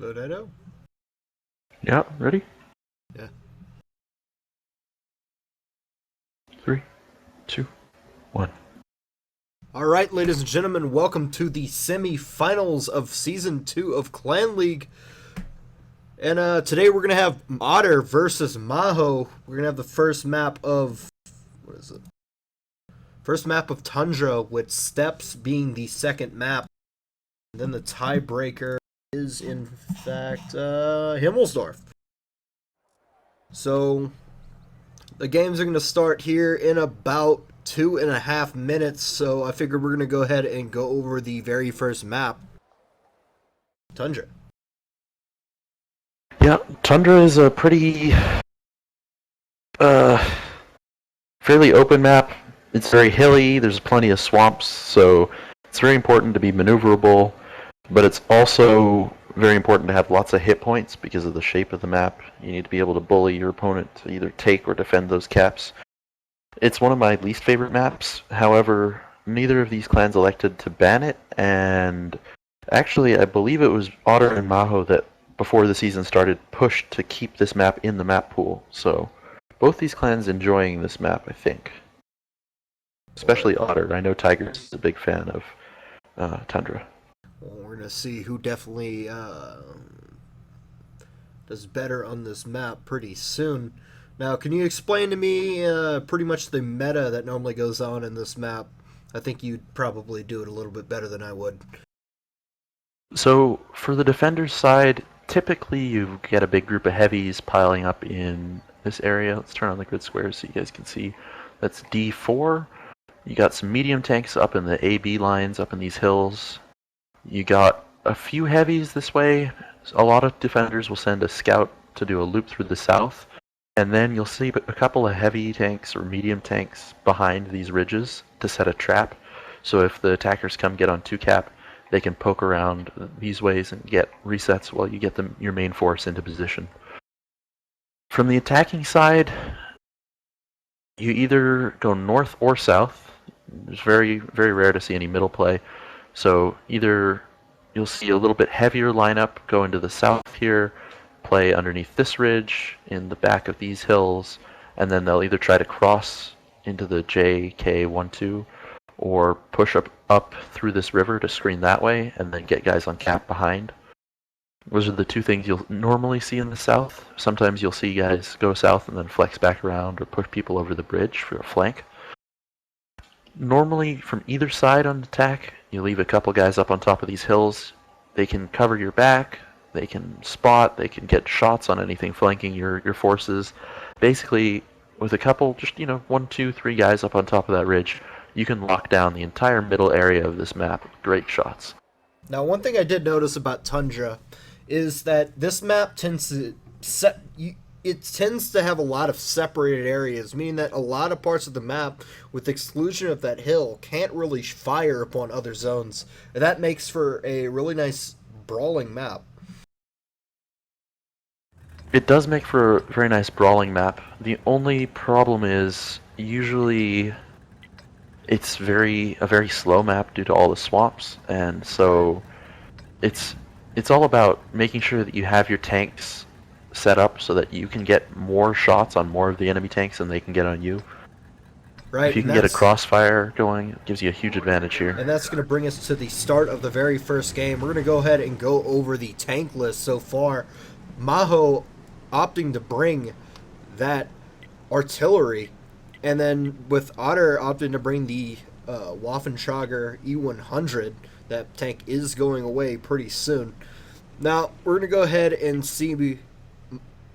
Lodeto? Yeah, ready? Yeah. 3, 2, 1. All right, ladies and gentlemen, welcome to the semifinals of Season 2 of Clan League. And today we're going to have Otter versus Mahou. We're going to have the first map of... What is it? First map of Tundra, with Steppes being the second map. And then the tiebreaker is, in fact, Himmelsdorf. So, the games are going to start here in about 2.5 minutes, so I figured we're going to go ahead and go over the very first map, Tundra. Yeah, Tundra is a pretty, uh, fairly open map. It's very hilly, there's plenty of swamps, so it's very important to be maneuverable, but it's also very important to have lots of hit points because of the shape of the map. You need to be able to bully your opponent to either take or defend those caps. It's one of my least favorite maps, however, neither of these clans elected to ban it, and actually I believe it was Otter and Mahou that, before the season started, pushed to keep this map in the map pool, so both these clans enjoying this map, I think. Especially Otter. I know Tiger's is a big fan of Tundra. Well, we're going to see who definitely does better on this map pretty soon. Now, can you explain to me pretty much the meta that normally goes on in this map? I think you'd probably do it a little bit better than I would. So, for the defender's side, typically you get a big group of heavies piling up in this area. Let's turn on the grid squares so you guys can see. That's D4. You got some medium tanks up in the AB lines, up in these hills. You got a few heavies this way. A lot of defenders will send a scout to do a loop through the south. And then you'll see a couple of heavy tanks or medium tanks behind these ridges to set a trap. So if the attackers come get on 2-cap, they can poke around these ways and get resets while you get your main force into position. From the attacking side, you either go north or south. It's very, very rare to see any middle play. So either you'll see a little bit heavier lineup go into the south here, play underneath this ridge, in the back of these hills, and then they'll either try to cross into the JK12 or push up through this river to screen that way and then get guys on cap behind. Those are the two things you'll normally see in the south. Sometimes you'll see guys go south and then flex back around or push people over the bridge for a flank. Normally, from either side on attack, you leave a couple guys up on top of these hills. They can cover your back, they can spot, they can get shots on anything flanking your forces. Basically, with a couple, just, 1, 2, 3 guys up on top of that ridge, you can lock down the entire middle area of this map with great shots. Now, one thing I did notice about Tundra is that this map tends to have a lot of separated areas, meaning that a lot of parts of the map, with the exclusion of that hill, can't really fire upon other zones. And that makes for a really nice brawling map. It does make for a very nice brawling map. The only problem is, usually it's a very slow map due to all the swamps, and so it's all about making sure that you have your tanks set up so that you can get more shots on more of the enemy tanks than they can get on you. Right, if you can get a crossfire going, it gives you a huge advantage here. And that's going to bring us to the start of the very first game. We're going to go ahead and go over the tank list so far. Mahou opting to bring that artillery, and then with Otter opting to bring the Waffentrager E100. That tank is going away pretty soon. Now, we're going to go ahead and see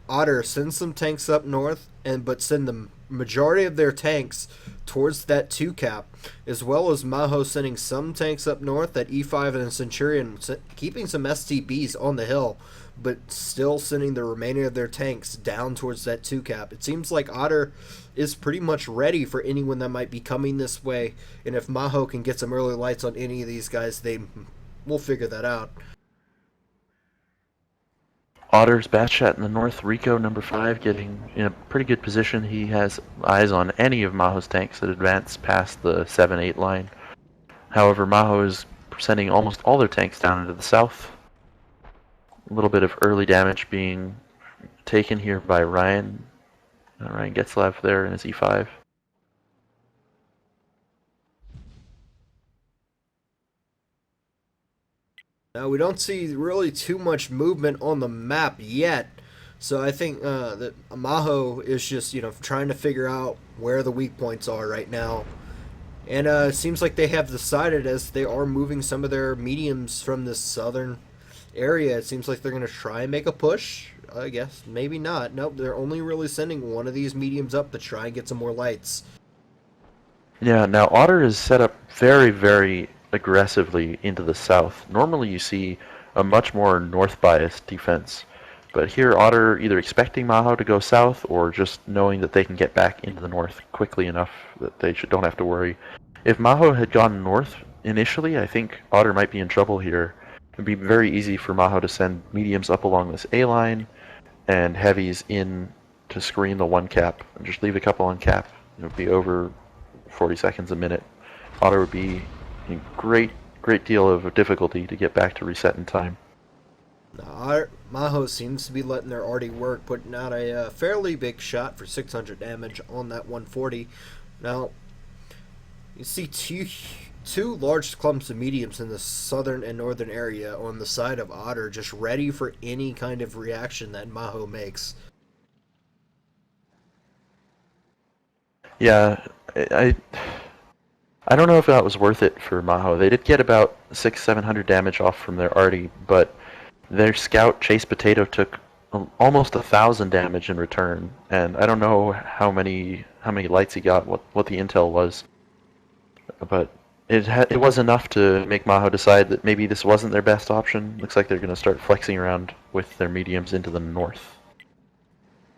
Otter send some tanks up north, but send the majority of their tanks towards that 2-cap, as well as Mahou sending some tanks up north, that E5 and a Centurion, keeping some STBs on the hill, but still sending the remaining of their tanks down towards that 2-cap. It seems like Otter is pretty much ready for anyone that might be coming this way, and if Mahou can get some early lights on any of these guys, we'll figure that out. Otter's Batchat in the north, Rico number 5 getting in a pretty good position. He has eyes on any of Mahou's tanks that advance past the 7-8 line. However, Mahou is sending almost all their tanks down into the south. A little bit of early damage being taken here by Ryan. Ryan Getzlav there in his E5. Now, we don't see really too much movement on the map yet. So I think that Mahou is just, trying to figure out where the weak points are right now. And it seems like they have decided, as they are moving some of their mediums from this southern area, it seems like they're going to try and make a push. I guess maybe not. Nope, they're only really sending one of these mediums up to try and get some more lights. Yeah, now Otter is set up very, very aggressively into the south. Normally you see a much more north-biased defense. But here Otter either expecting Mahou to go south or just knowing that they can get back into the north quickly enough that they don't have to worry. If Mahou had gone north initially, I think Otter might be in trouble here. It would be very easy for Mahou to send mediums up along this A line and heavies in to screen the one cap and just leave a couple on cap. It would be over 40 seconds a minute. Otter would be in great deal of difficulty to get back to reset in time. Mahou seems to be letting their arty work, putting out a fairly big shot for 600 damage on that 140. Now, you see two large clumps of mediums in the southern and northern area on the side of Otter, just ready for any kind of reaction that Mahou makes. Yeah, I don't know if that was worth it for Mahou. They did get about 600-700 damage off from their arty, but their scout Chase Potato took almost 1,000 damage in return, and I don't know how many lights he got, what the intel was, but it was enough to make Mahou decide that maybe this wasn't their best option. Looks like they're going to start flexing around with their mediums into the north.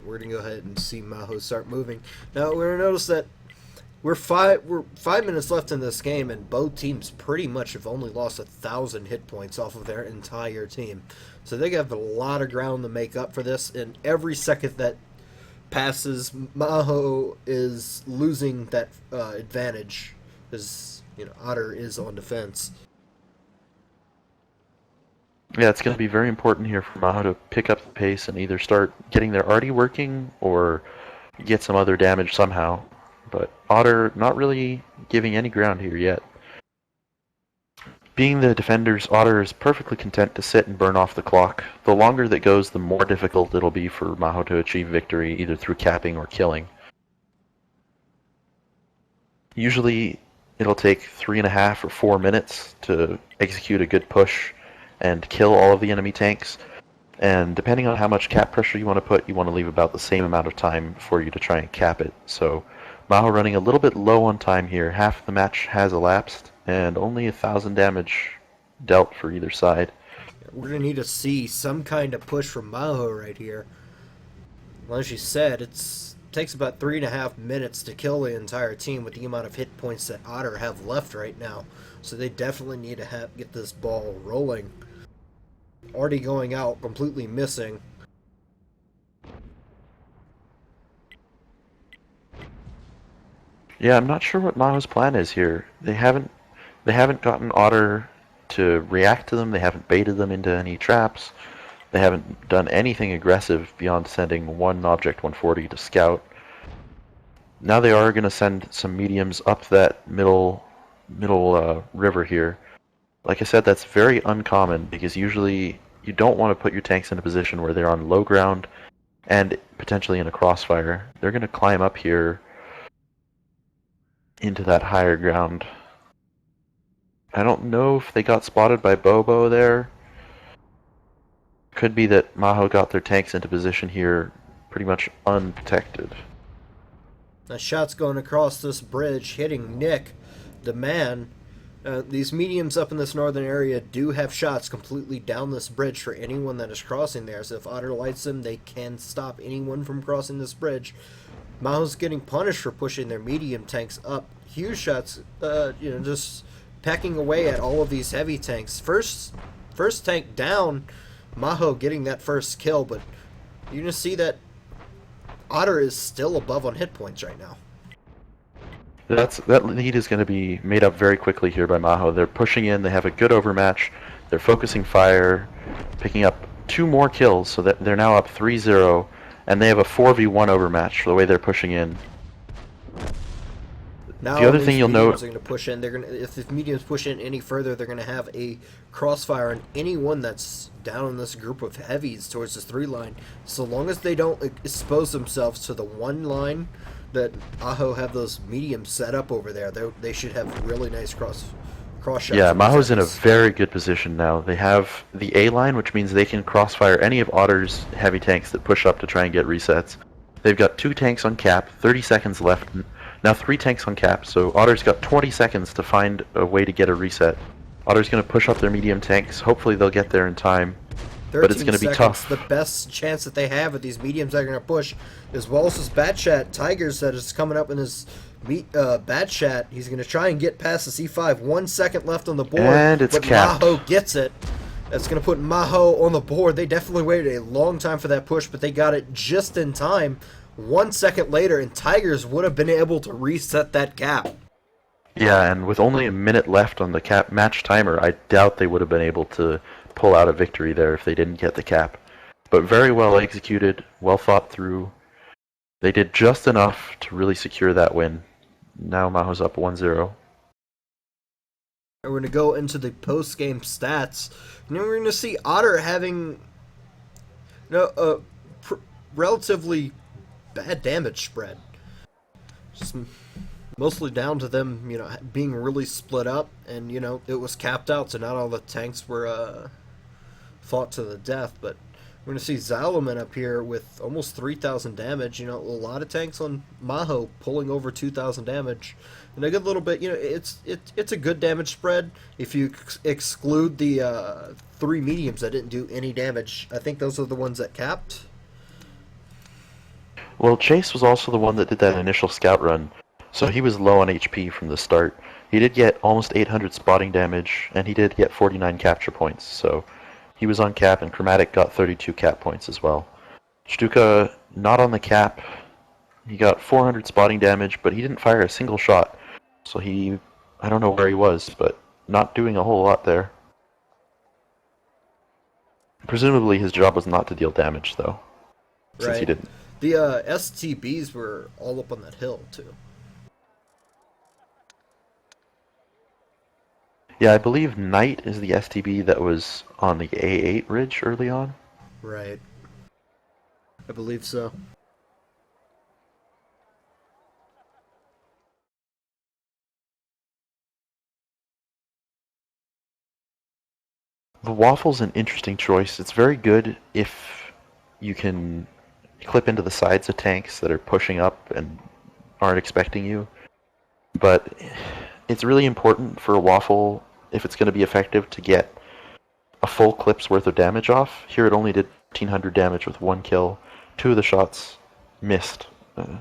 We're going to go ahead and see Mahou start moving. Now, we're going to notice that we're 5 minutes left in this game, and both teams pretty much have only lost 1,000 hit points off of their entire team. So they have a lot of ground to make up for this, and every second that passes, Mahou is losing that advantage, as Otter is on defense. Yeah, it's going to be very important here for Mahou to pick up the pace and either start getting their arty working or get some other damage somehow. But Otter not really giving any ground here yet. Being the defenders, Otter is perfectly content to sit and burn off the clock. The longer that goes, the more difficult it'll be for Mahou to achieve victory, either through capping or killing. Usually, it'll take 3.5 or 4 minutes to execute a good push and kill all of the enemy tanks. And depending on how much cap pressure you want to put, you want to leave about the same amount of time for you to try and cap it. So Mahou running a little bit low on time here. Half the match has elapsed, and only 1,000 damage dealt for either side. We're going to need to see some kind of push from Mahou right here. Well, as you said, it takes about 3.5 minutes to kill the entire team with the amount of hit points that Otter have left right now. So they definitely need to get this ball rolling. Already going out, completely missing. Yeah, I'm not sure what Mahou's plan is here. They haven't gotten Otter to react to them. They haven't baited them into any traps. They haven't done anything aggressive beyond sending one Object 140 to scout. Now they are going to send some mediums up that middle river here. Like I said, that's very uncommon because usually you don't want to put your tanks in a position where they're on low ground and potentially in a crossfire. They're going to climb up here into that higher ground. I don't know if they got spotted by Bobo there. Could be that Mahou got their tanks into position here pretty much unprotected. A shot's going across this bridge, hitting Nick, the man. These mediums up in this northern area do have shots completely down this bridge for anyone that is crossing there. So if Otter lights them, they can stop anyone from crossing this bridge. Mahou's getting punished for pushing their medium tanks up. Huge shots, just pecking away at all of these heavy tanks. First tank down, Mahou getting that first kill, but you're going to see that Otter is still above on hit points right now. That lead is going to be made up very quickly here by Mahou. They're pushing in. They have a good overmatch. They're focusing fire, picking up 2 more kills, so that they're now up 3-0, and they have a 4v1 overmatch for the way they're pushing in. Now The other these thing you'll mediums note, are going to push in. They're going to, if the mediums push in any further, they're going to have a crossfire on anyone that's down in this group of heavies towards this 3 line. So long as they don't expose themselves to the 1 line that Aho have those mediums set up over there, they should have really nice cross shots. yeah, from these Mahou's in a heavies. very good position now. They have the A line, which means they can crossfire any of Otter's heavy tanks that push up to try and get resets. They've got 2 tanks on cap, 30 seconds left. Now 3 tanks on cap, so Otter's got 20 seconds to find a way to get a reset. Otter's going to push up their medium tanks. Hopefully they'll get there in time. But it's going to be tough. The best chance that they have with these mediums that are going to push is Wallace's Bat Chat. Tigers that is coming up in his Bat Chat. He's going to try and get past the C5. 1 second left on the board. And it's but capped. Mahou gets it. That's going to put Mahou on the board. They definitely waited a long time for that push, but they got it just in time. 1 second later, and Tigers would have been able to reset that cap. Yeah, and with only a minute left on the cap match timer, I doubt they would have been able to pull out a victory there if they didn't get the cap. But very well executed, well thought through. They did just enough to really secure that win. Now Mahou's up 1-0. We're going to go into the post-game stats. And then we're going to see Otter having relatively bad damage spread. Just mostly down to them, being really split up, and it was capped out, so not all the tanks were fought to the death. But we're going to see Zalman up here with almost 3,000 damage. A lot of tanks on Mahou pulling over 2,000 damage, and a good little bit. It's a good damage spread if you exclude the 3 mediums that didn't do any damage. I think those are the ones that capped. Well, Chase was also the one that did that initial scout run, so he was low on HP from the start. He did get almost 800 spotting damage, and he did get 49 capture points, so he was on cap, and Chromatic got 32 cap points as well. Stuka, not on the cap. He got 400 spotting damage, but he didn't fire a single shot, so I don't know where he was, but not doing a whole lot there. Presumably his job was not to deal damage, though, since he didn't. The STBs were all up on that hill, too. Yeah, I believe Knight is the STB that was on the A8 ridge early on. Right. I believe so. The Waffle's an interesting choice. It's very good if you can clip into the sides of tanks that are pushing up and aren't expecting you. But it's really important for a Waffle, if it's going to be effective, to get a full clip's worth of damage off. Here it only did 1,500 damage with 1 kill. 2 of the shots missed.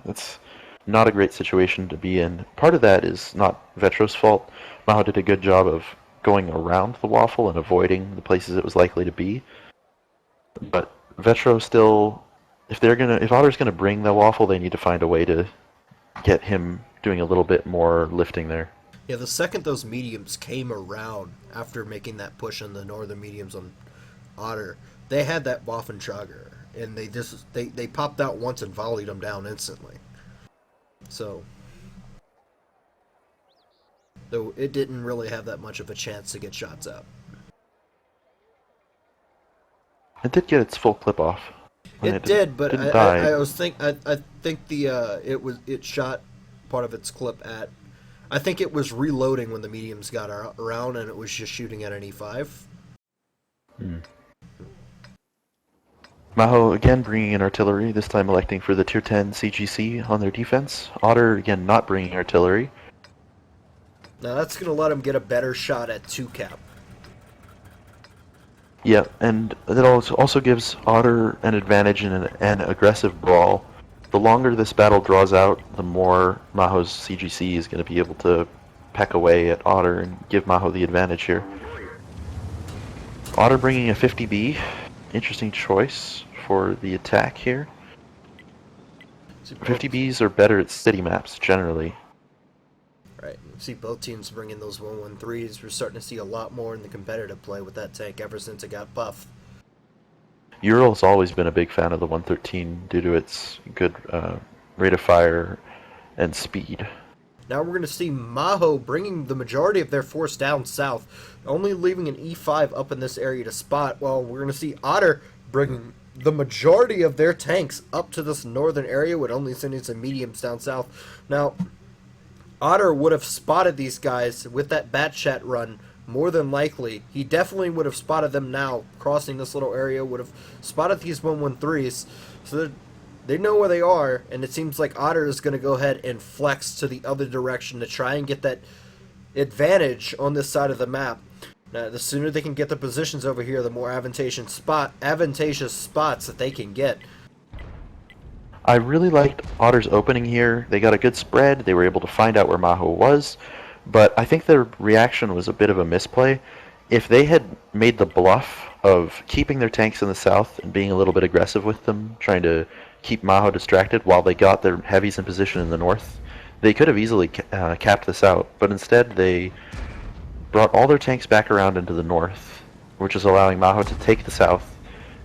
It's not a great situation to be in. Part of that is not Vetro's fault. Mahou did a good job of going around the Waffle and avoiding the places it was likely to be. But Vetro still, if Otter's gonna bring the Waffle, they need to find a way to get him doing a little bit more lifting there. Yeah, the second those mediums came around after making that push on the northern mediums on Otter, they had that Waffentrager, and they popped out once and volleyed them down instantly. So, though it didn't really have that much of a chance to get shots out. It did get its full clip off. It did, but I think it shot part of its clip at. I think it was reloading when the mediums got around, and it was just shooting at an E5. Mahou again bringing in artillery, this time electing for the tier 10 CGC on their defense. Otter again not bringing artillery. Now that's going to let him get a better shot at 2 cap. Yeah, and that also gives Otter an advantage in an aggressive brawl. The longer this battle draws out, the more Mahou's CGC is going to be able to peck away at Otter and give Mahou the advantage here. Otter bringing a 50B. Interesting choice for the attack here. 50Bs are better at city maps, generally. Right. See both teams bringing those 113s. We're starting to see a lot more in the competitive play with that tank ever since it got buffed. Ural's always been a big fan of the 113 due to its good rate of fire and speed. Now we're going to see Mahou bringing the majority of their force down south, only leaving an E5 up in this area to spot. Well, we're going to see Otter bringing the majority of their tanks up to this northern area with only sending some mediums down south. Now, Otter would have spotted these guys with that Batchat run more than likely. He definitely would have spotted them now, crossing this little area, would have spotted these 113s. So they know where they are, and it seems like Otter is going to go ahead and flex to the other direction to try and get that advantage on this side of the map. Now, the sooner they can get the positions over here, the more advantageous spots that they can get. I really liked Otter's opening here. They got a good spread. They were able to find out where Mahou was, but I think their reaction was a bit of a misplay. If they had made the bluff of keeping their tanks in the south and being a little bit aggressive with them, trying to keep Mahou distracted while they got their heavies in position in the north, they could have easily capped this out. But instead, they brought all their tanks back around into the north, which is allowing Mahou to take the south,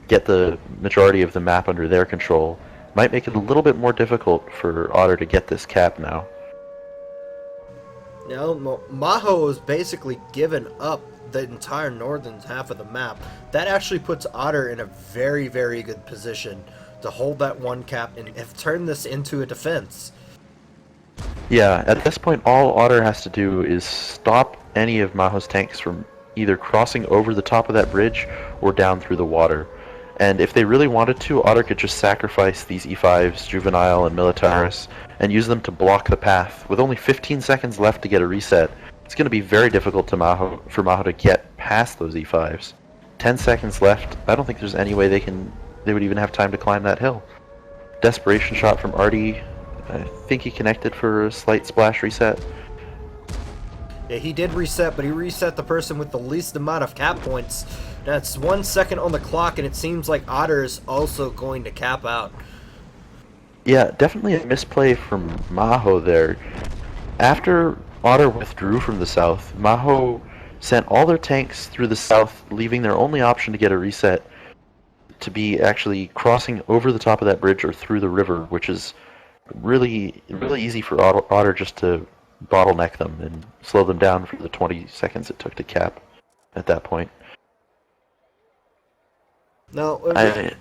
get the majority of the map under their control. Might make it a little bit more difficult for Otter to get this cap now. Now, Mahou has basically given up the entire northern half of the map. That actually puts Otter in a very, very good position to hold that one cap and have turned this into a defense. Yeah, at this point all Otter has to do is stop any of Mahou's tanks from either crossing over the top of that bridge or down through the water. And if they really wanted to, Otter could just sacrifice these E5s, Juvenile and Militaris, and use them to block the path. With only 15 seconds left to get a reset, it's going to be very difficult for Mahou to get past those E5s. 10 seconds left, I don't think there's any way they would even have time to climb that hill. Desperation shot from Artie. I think he connected for a slight splash reset. Yeah, he did reset, but he reset the person with the least amount of cap points. That's 1 second on the clock, and it seems like Otter is also going to cap out. Yeah, definitely a misplay from Mahou there. After Otter withdrew from the south, Mahou sent all their tanks through the south, leaving their only option to get a reset to be actually crossing over the top of that bridge or through the river, which is really easy for Otter just to bottleneck them and slow them down for the 20 seconds it took to cap at that point. Now, I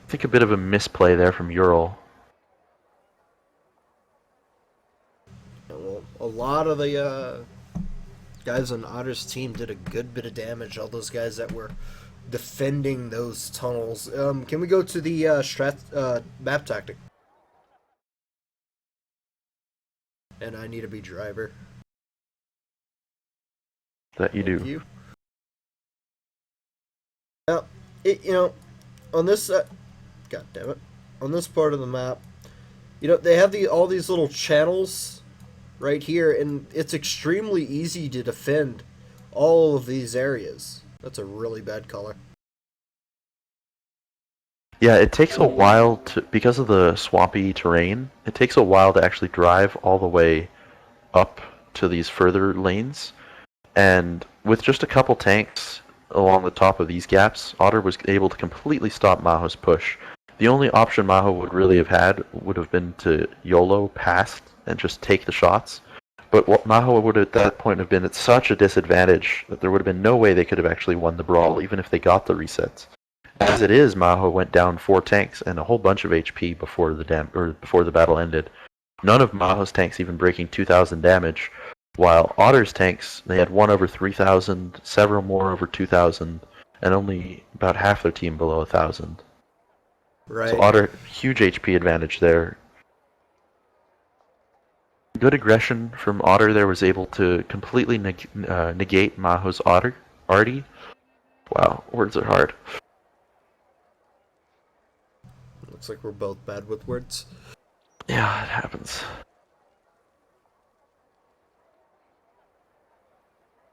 think a bit of a misplay there from Ural. well, a lot of the guys on Otter's team did a good bit of damage. All those guys that were defending those tunnels. Can we go to the map tactic? And I need to be driver. That you do. Thank you. Now, on this, god damn it, on this part of the map, they have all these little channels right here, and it's extremely easy to defend all of these areas. That's a really bad color. Yeah, it takes a while because of the swampy terrain, it takes a while to actually drive all the way up to these further lanes. And with just a couple tanks along the top of these gaps, Otter was able to completely stop Mahou's push. The only option Mahou would really have had would have been to YOLO past and just take the shots. But what Mahou would at that point have been at such a disadvantage that there would have been no way they could have actually won the brawl, even if they got the resets. As it is, Mahou went down 4 tanks and a whole bunch of HP before the battle ended. None of Mahou's tanks even breaking 2,000 damage, while Otter's tanks, they had one over 3,000, several more over 2,000, and only about half their team below 1,000. Right. So Otter, huge HP advantage there. Good aggression from Otter there, was able to completely negate Mahou's Artie. Wow, words are hard. Looks like we're both bad with words. Yeah, it happens.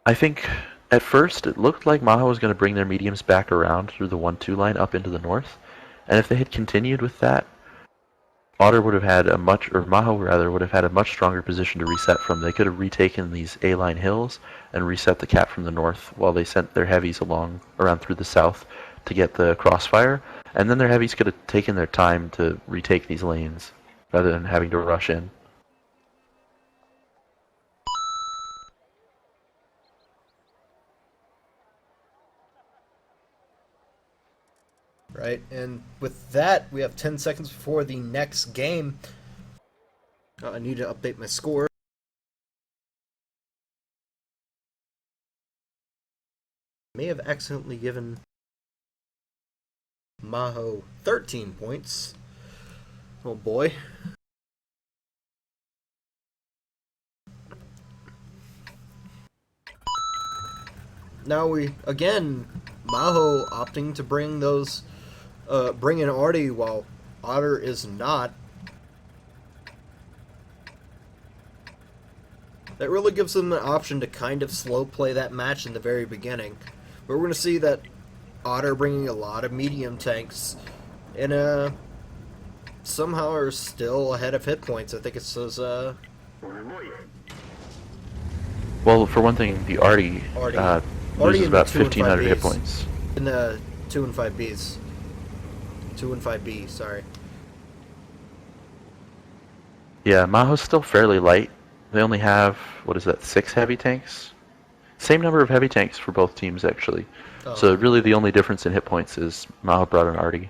I think at first it looked like Mahou was going to bring their mediums back around through the 1-2 line up into the north, and if they had continued with that, Otter would have had Mahou rather would have had a much stronger position to reset from. They could have retaken these A-line hills and reset the cap from the north while they sent their heavies around through the south to get the crossfire. And then their heavies could have taken their time to retake these lanes rather than having to rush in. Right, and with that, we have 10 seconds before the next game. I need to update my score. May have accidentally given Mahou 13 points. Oh boy. Now Mahou opting to bring bring in Artie while Otter is not. That really gives them an option to kind of slow play that match in the very beginning. But we're going to see that Otter bringing a lot of medium tanks and somehow are still ahead of hit points. I think it says Well, for one thing, the Artie loses about 1,500 hit points. In the 2 and 5Bs. 2 and 5B, sorry. Yeah, Mahou's still fairly light. They only have, 6 heavy tanks? Same number of heavy tanks for both teams, actually. Oh. So really the only difference in hit points is Mahou brought an Artie.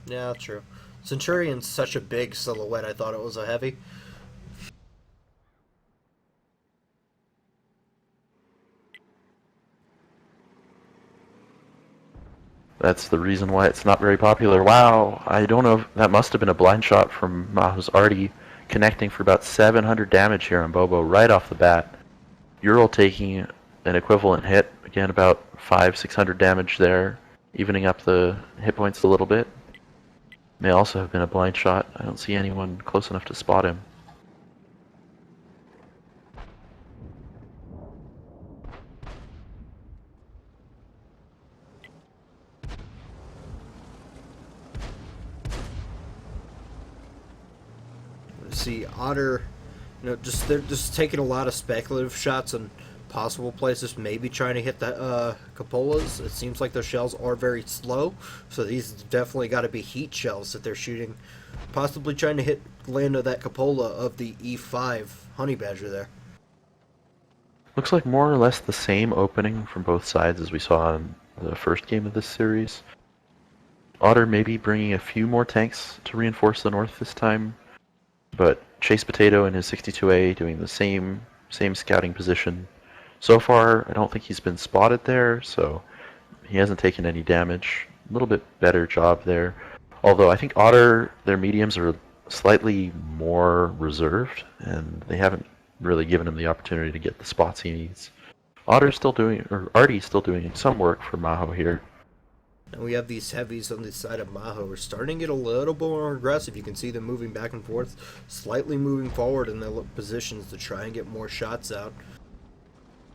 Yeah, true. Centurion's such a big silhouette, I thought it was a heavy. That's the reason why it's not very popular. Wow, I don't know if that must have been a blind shot from Mahou's Artie, connecting for about 700 damage here on Bobo right off the bat. Ural taking an equivalent hit, again about 500-600 damage there, evening up the hit points a little bit. May also have been a blind shot. I don't see anyone close enough to spot him. See Otter, they're just taking a lot of speculative shots on possible places, maybe trying to hit the cupolas. It seems like their shells are very slow, so these definitely got to be heat shells that they're shooting, possibly trying to land that cupola of the E5 honey badger there. Looks like more or less the same opening from both sides as we saw in the first game of this series. Otter maybe bringing a few more tanks to reinforce the north this time, but Chase Potato and his 62A doing the same scouting position. So far, I don't think he's been spotted there, so he hasn't taken any damage. A little bit better job there. Although I think Otter, their mediums are slightly more reserved, and they haven't really given him the opportunity to get the spots he needs. Artie's still doing some work for Mahou here. And we have these heavies on the side of Mahou. We're starting to get a little bit more aggressive. You can see them moving back and forth, slightly moving forward in their positions to try and get more shots out.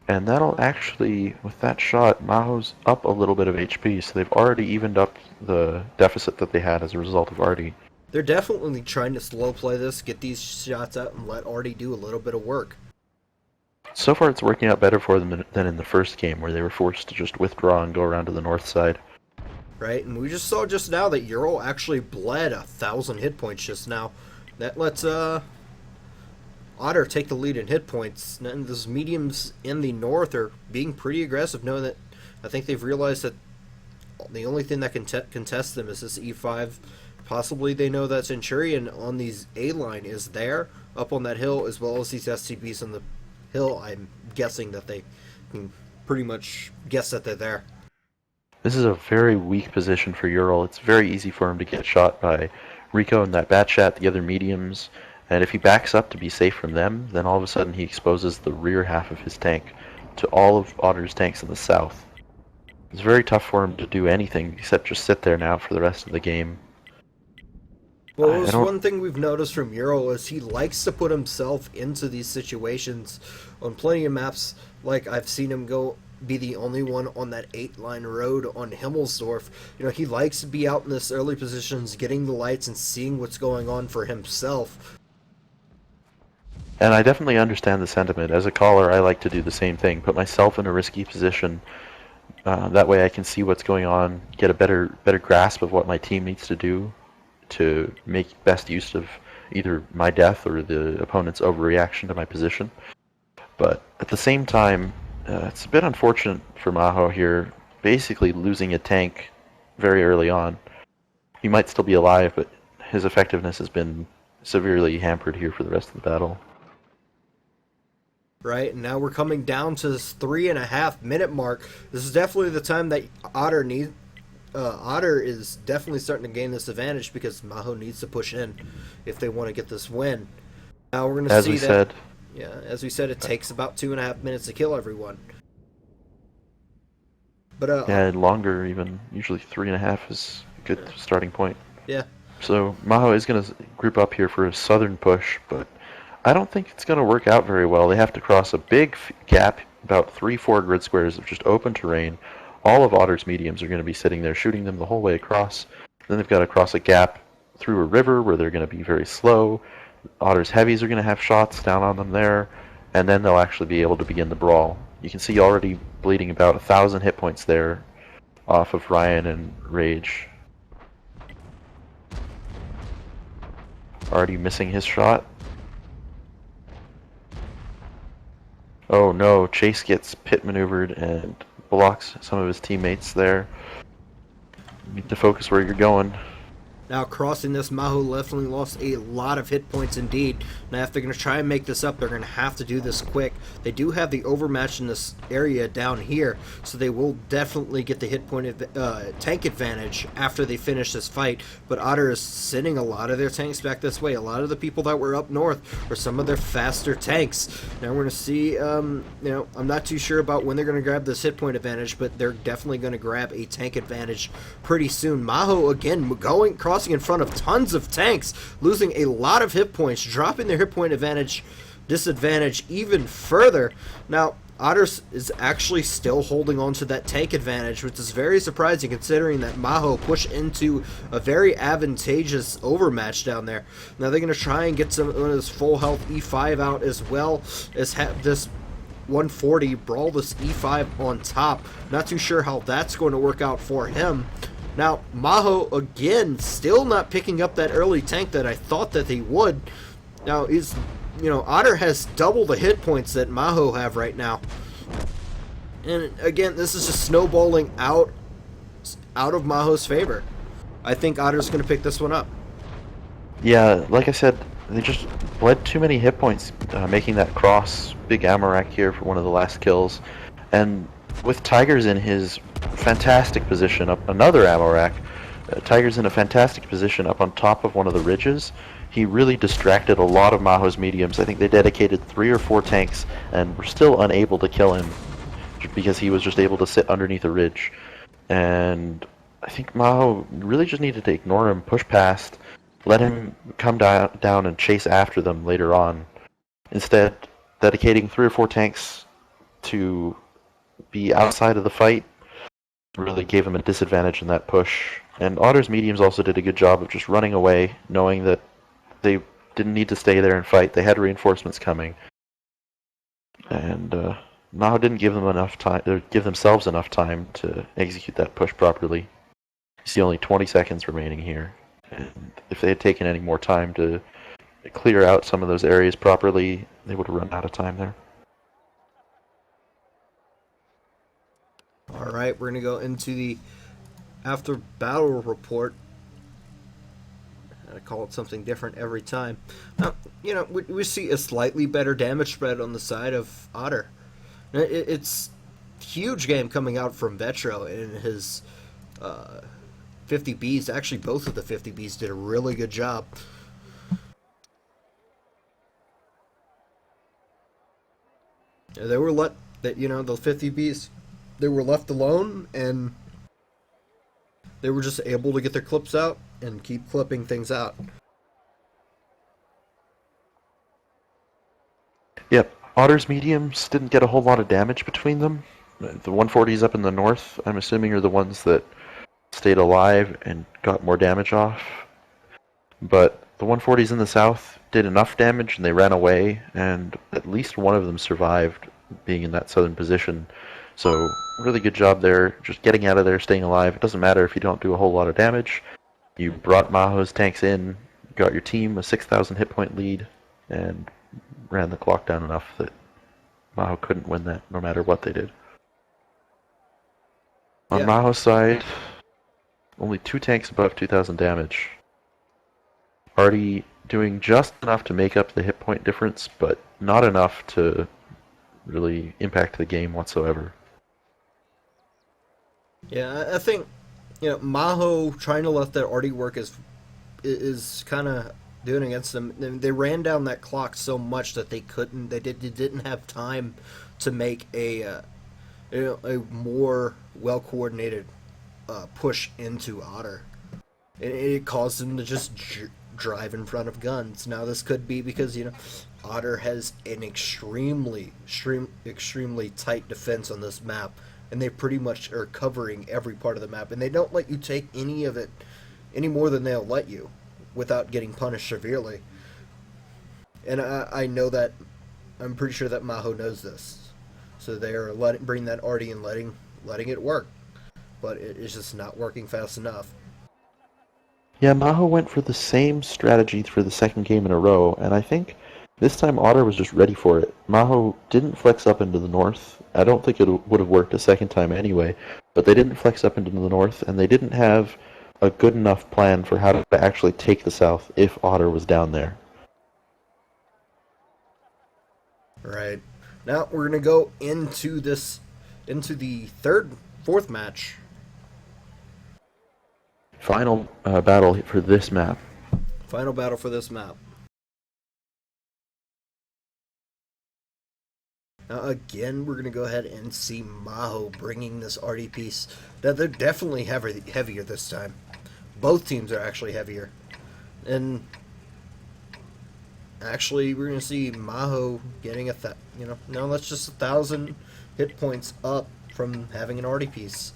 And that'll actually, with that shot, Mahou's up a little bit of HP, so they've already evened up the deficit that they had as a result of Artie. They're definitely trying to slow play this, get these shots out, and let Artie do a little bit of work. So far it's working out better for them than in the first game, where they were forced to just withdraw and go around to the north side. Right, and we just saw just now that Ural actually bled 1,000 hit points just now. That lets Otter take the lead in hit points. And those mediums in the north are being pretty aggressive, knowing that I think they've realized that the only thing that can contest them is this E5. Possibly they know that Centurion on these A-line is there, up on that hill, as well as these SCBs on the hill. I'm guessing that they can pretty much guess that they're there. This is a very weak position for Ural. It's very easy for him to get shot by Rico and that Batchat, the other mediums, and if he backs up to be safe from them, then all of a sudden he exposes the rear half of his tank to all of Otter's tanks in the south. It's very tough for him to do anything except just sit there now for the rest of the game. Well, one thing we've noticed from Ural is he likes to put himself into these situations on plenty of maps. Like I've seen him be the only one on that 8-line road on Himmelsdorf. You know, he likes to be out in this early positions, getting the lights and seeing what's going on for himself. And I definitely understand the sentiment. As a caller, I like to do the same thing, put myself in a risky position, That way I can see what's going on, get a better grasp of what my team needs to do to make best use of either my death or the opponent's overreaction to my position. But at the same time, it's a bit unfortunate for Mahou here, basically losing a tank very early on. He might still be alive, but his effectiveness has been severely hampered here for the rest of the battle. Right, and now we're coming down to this 3.5 minute mark. This is definitely the time that Otter is definitely starting to gain this advantage because Mahou needs to push in if they want to get this win. Now we're going to As see we that. said, Yeah, as we said, it takes about 2.5 minutes to kill everyone. But yeah, longer even. Usually 3.5 is a good starting point. yeah, So Mahou is going to group up here for a southern push, but I don't think it's going to work out very well. They have to cross a big gap, about 3-4 grid squares of just open terrain. All of Otter's mediums are going to be sitting there shooting them the whole way across. Then they've got to cross a gap through a river where they're going to be very slow. Otter's heavies are going to have shots down on them there, and then they'll actually be able to begin the brawl. You can see already bleeding about 1,000 hit points there off of Ryan and Rage. Already missing his shot. Oh no, Chase gets pit maneuvered and blocks some of his teammates there. You need to focus where you're going. now crossing this, Mahou definitely lost a lot of hit points indeed. Now if they're going to try and make this up, they're going to have to do this quick. They do have the overmatch in this area down here, so they will definitely get the hit point tank advantage after they finish this fight. But Otter is sending a lot of their tanks back this way. A lot of the people that were up north were some of their faster tanks. Now we're going to see, I'm not too sure about when they're going to grab this hit point advantage, but they're definitely going to grab a tank advantage pretty soon. Mahou again crossing in front of tons of tanks, losing a lot of hit points, dropping their hit point disadvantage even further. Now Otter is actually still holding on to that tank advantage, which is very surprising considering that Mahou pushed into a very advantageous overmatch down there. Now they're going to try and get some of this full health E5 out as well as have this 140 brawl this E5 on top. Not too sure how that's going to work out for him. Now, Mahou, again, still not picking up that early tank that I thought that he would. Now, Otter has double the hit points that Mahou have right now. And again, this is just snowballing out of Mahou's favor. I think Otter's going to pick this one up. Yeah, like I said, they just bled too many hit points making that cross. Big ammo rack here for one of the last kills. And with Tiger's in his fantastic position up another ammo rack, Tiger's in a fantastic position up on top of one of the ridges. He really distracted a lot of Mahou's mediums. I think they dedicated 3 or 4 tanks and were still unable to kill him because he was just able to sit underneath a ridge. And I think Mahou really just needed to ignore him, push past, let him come down and chase after them later on. Instead, dedicating 3 or 4 tanks to be outside of the fight really gave him a disadvantage in that push. And Otter's mediums also did a good job of just running away, knowing that they didn't need to stay there and fight. They had reinforcements coming. And Mahou didn't give them enough time, or give themselves enough time to execute that push properly. You see only 20 seconds remaining here. And if they had taken any more time to clear out some of those areas properly, they would have run out of time there. Alright, we're going to go into the after battle report. I call it something different every time. Now, we see a slightly better damage spread on the side of Otter. It's a huge game coming out from Vetro in his 50Bs. Actually, both of the 50Bs did a really good job. They were the 50Bs, they were left alone, and they were just able to get their clips out and keep clipping things out. Yep, Otter's mediums didn't get a whole lot of damage between them. The 140s up in the north, I'm assuming, are the ones that stayed alive and got more damage off. But the 140s in the south did enough damage and they ran away, and at least one of them survived being in that southern position. So really good job there, just getting out of there, staying alive. It doesn't matter if you don't do a whole lot of damage. You brought Mahou's tanks in, got your team a 6,000 hit point lead, and ran the clock down enough that Mahou couldn't win that no matter what they did. On Yeah. Mahou's side, only 2 tanks above 2,000 damage. Already doing just enough to make up the hit point difference, but not enough to really impact the game whatsoever. Yeah, I think Mahou trying to let that arty work is kind of doing against them. They ran down that clock so much that they didn't have time to make a more well coordinated push into Otter. It caused them to just drive in front of guns. Now this could be because Otter has an extremely tight defense on this map, and they pretty much are covering every part of the map, and they don't let you take any of it any more than they'll let you without getting punished severely. And I know that I'm pretty sure that Mahou knows this, so they are bring that arty and letting it work, but it's just not working fast enough. Yeah, Mahou went for the same strategy for the second game in a row, and I think this time Otter was just ready for it. Mahou didn't flex up into the north. I don't think it would have worked a second time anyway, but they didn't flex up into the north, and they didn't have a good enough plan for how to actually take the south if Otter was down there. Right. Now we're gonna go into the fourth match. Final battle for this map. Final battle for this map. Now again, we're gonna go ahead and see Mahou bringing this arty piece. Now they're definitely heavier this time. Both teams are actually heavier, and actually we're gonna see Mahou getting now that's just 1,000 hit points up from having an arty piece.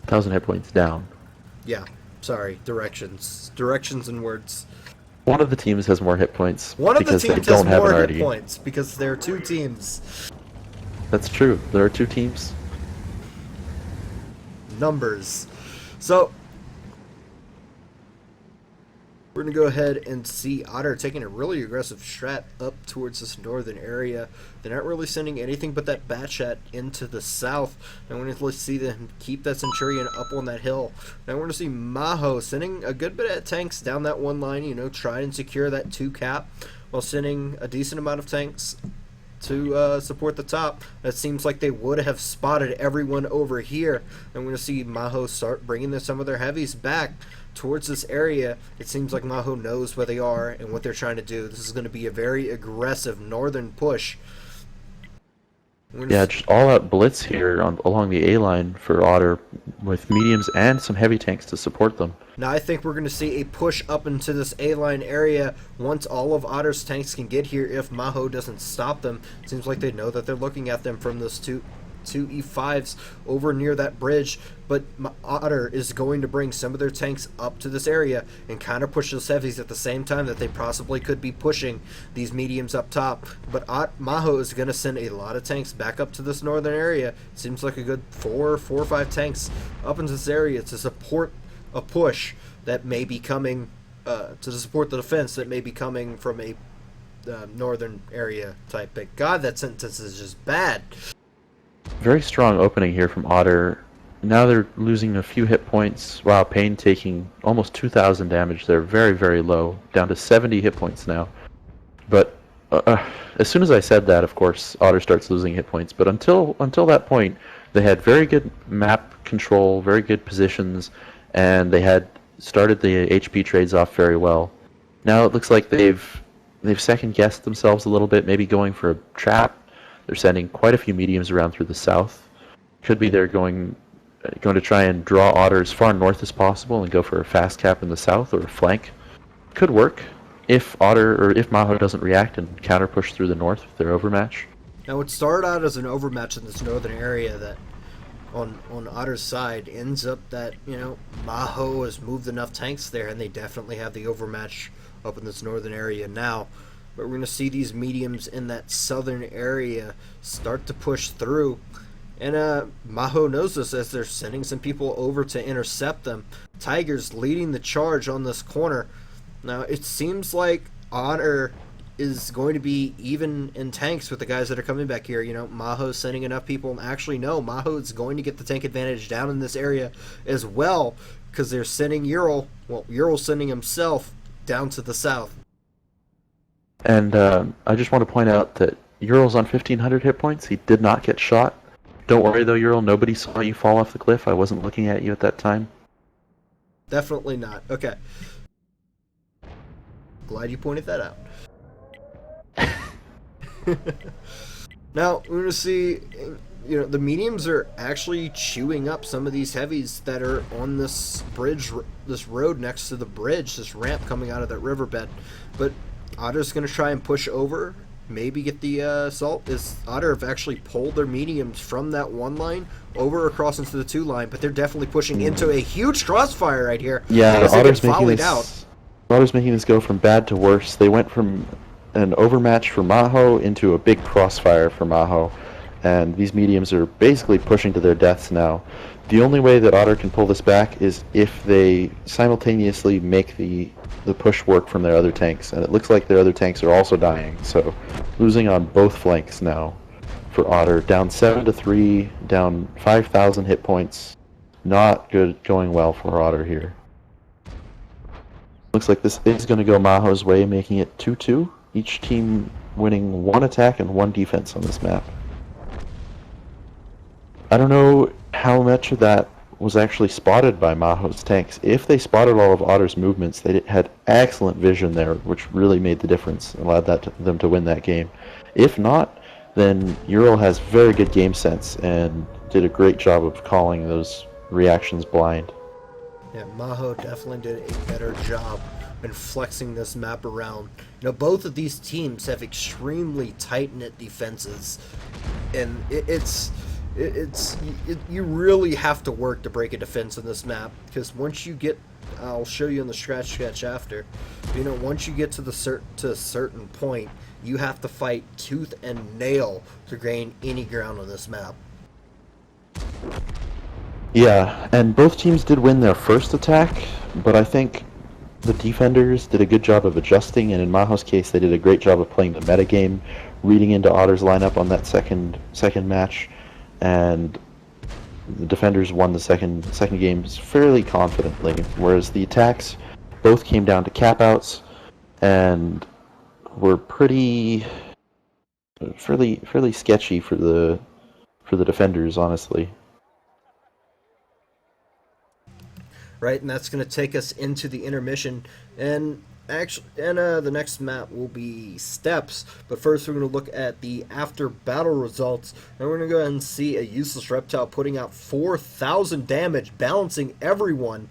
1,000 hit points down. Yeah, sorry, directions and words. One of the teams has more hit points One of the because they teams has don't have an more hit RD. points because there are two teams. That's true. There are 2 teams. Numbers. So we're going to go ahead and see Otter taking a really aggressive strat up towards this northern area. They're not really sending anything but that Batchat into the south. And we're going to see them keep that Centurion up on that hill. Now we're going to see Mahou sending a good bit of tanks down that one line, try and secure that 2 cap while sending a decent amount of tanks to support the top. It seems like they would have spotted everyone over here. And we're going to see Mahou start bringing some of their heavies back towards this area. It seems like Mahou knows where they are and what they're trying to do. This is going to be a very aggressive northern push. Yeah, just all-out blitz here along the A line for Otter with mediums and some heavy tanks to support them. Now I think we're going to see a push up into this A-line area once all of Otter's tanks can get here if Mahou doesn't stop them. It seems like they know that they're looking at them from those two E5s over near that bridge, but Otter is going to bring some of their tanks up to this area and kind of push those heavies at the same time that they possibly could be pushing these mediums up top. But Mahou is going to send a lot of tanks back up to this northern area. It seems like a good four or five tanks up into this area to support a push that may be coming, to support the defense that may be coming from a northern area type pick. God, that sentence is just bad. Very strong opening here from Otter. Now they're losing a few hit points. Wow, Pain taking almost 2,000 damage. They're very, very low, down to 70 hit points now. But as soon as I said that, of course, Otter starts losing hit points. But until that point, they had very good map control, very good positions, and they had started the HP trades off very well. Now it looks like they've second-guessed themselves a little bit, maybe going for a trap. They're sending quite a few mediums around through the south. Could be they're going to try and draw Otter as far north as possible and go for a fast cap in the south or a flank. Could work if Mahou doesn't react and counter push through the north with their overmatch. Now it started out as an overmatch in this northern area that on Otter's side ends up that Mahou has moved enough tanks there and they definitely have the overmatch up in this northern area now. but we're going to see these mediums in that southern area start to push through. And Mahou knows this as they're sending some people over to intercept them. Tigers leading the charge on this corner. Now, it seems like Otter is going to be even in tanks with the guys that are coming back here. You know, Mahou's sending enough people. Actually, no, Mahou's going to get the tank advantage down in this area as well, because they're sending Ural. Well, Ural's sending himself down to the south. And I just want to point out that Ural's on 1,500 hit points. He did not get shot. Don't worry though, Ural. Nobody saw you fall off the cliff. I wasn't looking at you at that time. Definitely not. Okay. Glad you pointed that out. Now, we're going to see, you know, the mediums are actually chewing up some of these heavies that are on this bridge, this road next to the bridge, this ramp coming out of that riverbed. But Otter's going to try and push over, maybe get the assault. Otter have actually pulled their mediums from that one line over across into the two line, but they're definitely pushing into a huge crossfire right here. Yeah, Otter's making this go from bad to worse. They went from an overmatch for Mahou into a big crossfire for Mahou, and these mediums are basically pushing to their deaths now. The only way that Otter can pull this back is if they simultaneously make the push work from their other tanks, and it looks like their other tanks are also dying, so losing on both flanks now for Otter. Down 7-3, down 5,000 hit points. Not good, going well for Otter here. Looks like this is going to go Mahou's way, making it 2-2. Each team winning one attack and one defense on this map. I don't know how much of that was actually spotted by Mahou's tanks. If they spotted all of Otter's movements, they had excellent vision there, which really made the difference and allowed them to win that game. If not, then Ural has very good game sense and did a great job of calling those reactions blind. Yeah, Mahou definitely did a better job in flexing this map around. You know, both of these teams have extremely tight-knit defenses, and you really have to work to break a defense in this map, because once you get, I'll show you in the sketch after, you know, once you get to a certain point, you have to fight tooth and nail to gain any ground on this map. Yeah, and both teams did win their first attack, but I think the defenders did a good job of adjusting, and in Mahou's case, they did a great job of playing the metagame, reading into Otter's lineup on that second match, and the defenders won the second games fairly confidently, whereas the attacks both came down to cap-outs and were fairly sketchy for the defenders, honestly. Right, and that's going to take us into the intermission, and the next map will be Steps. But first, we're going to look at the after battle results, and we're going to go ahead and see a useless reptile putting out 4,000 damage, balancing everyone.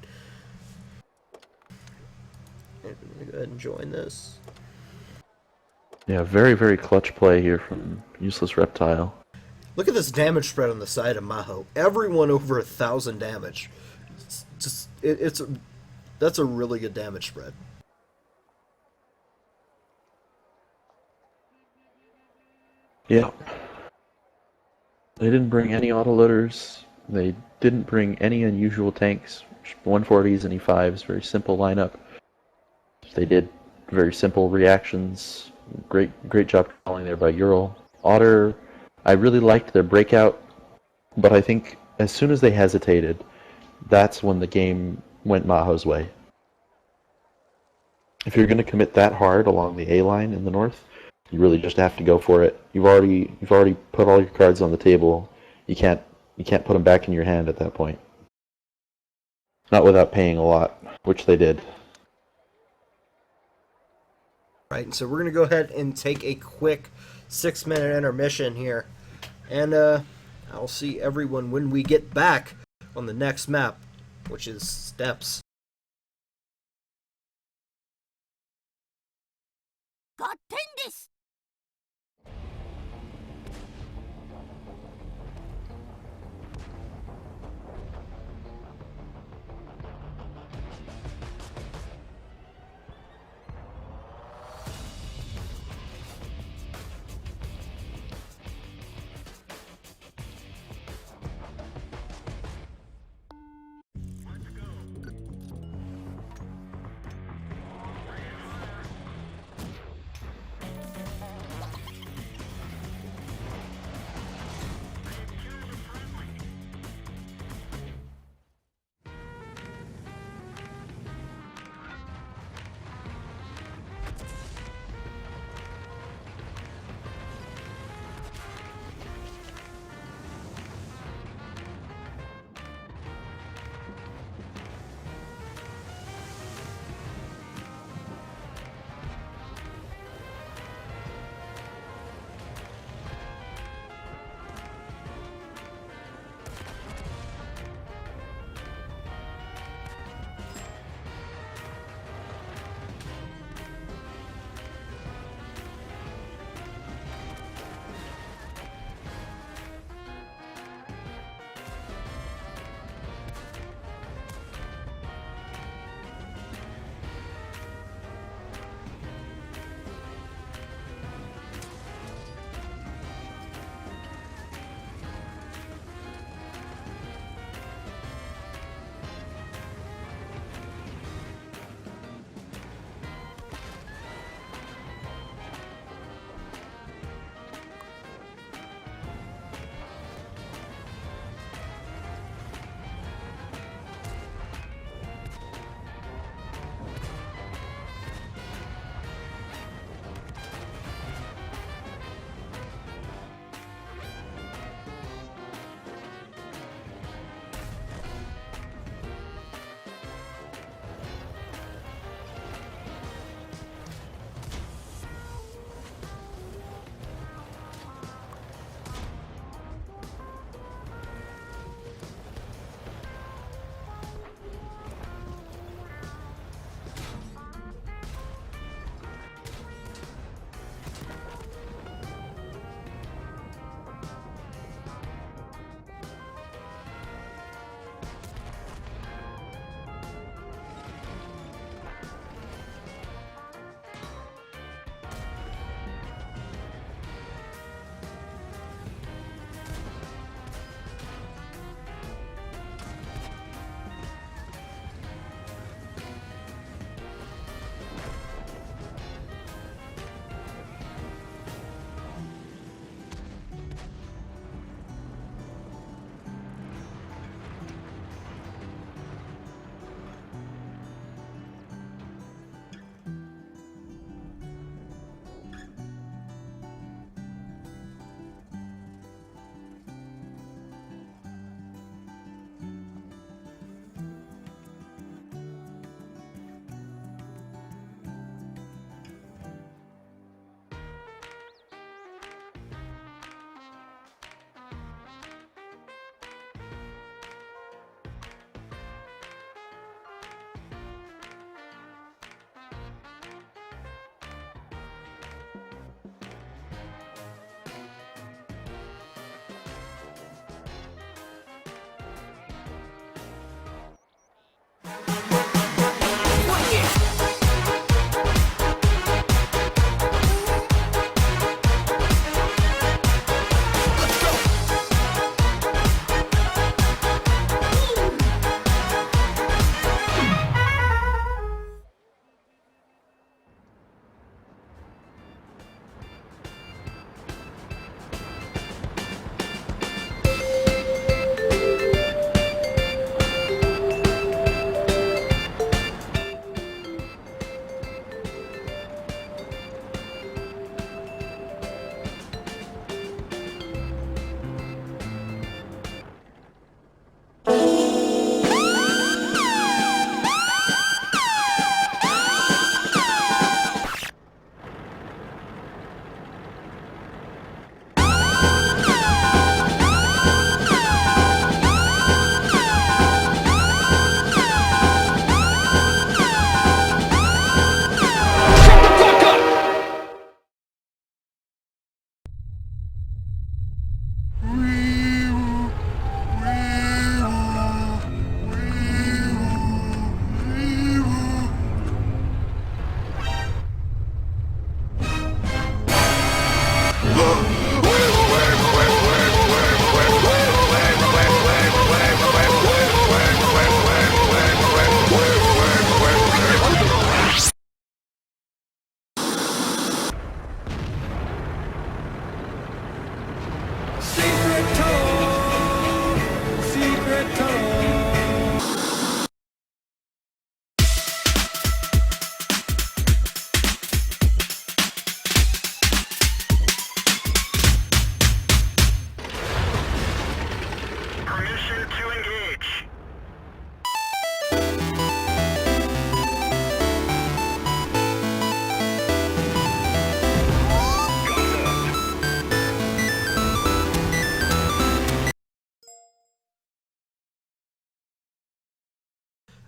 And I'm going to go ahead and join this. Yeah, very, very clutch play here from useless reptile. Look at this damage spread on the side of Mahou. Everyone over 1,000 damage. That's a really good damage spread. Yeah. They didn't bring any autoloaders. They didn't bring any unusual tanks. 140s and E5s, very simple lineup. They did very simple reactions. Great job calling there by Ural. Otter, I really liked their breakout, but I think as soon as they hesitated, that's when the game went Mahou's way. If you're going to commit that hard along the A line in the north, you really just have to go for it. You've already put all your cards on the table. You can't put them back in your hand at that point. Not without paying a lot, which they did. Right, so we're going to go ahead and take a quick 6-minute intermission here, and I'll see everyone when we get back on the next map, which is Steps.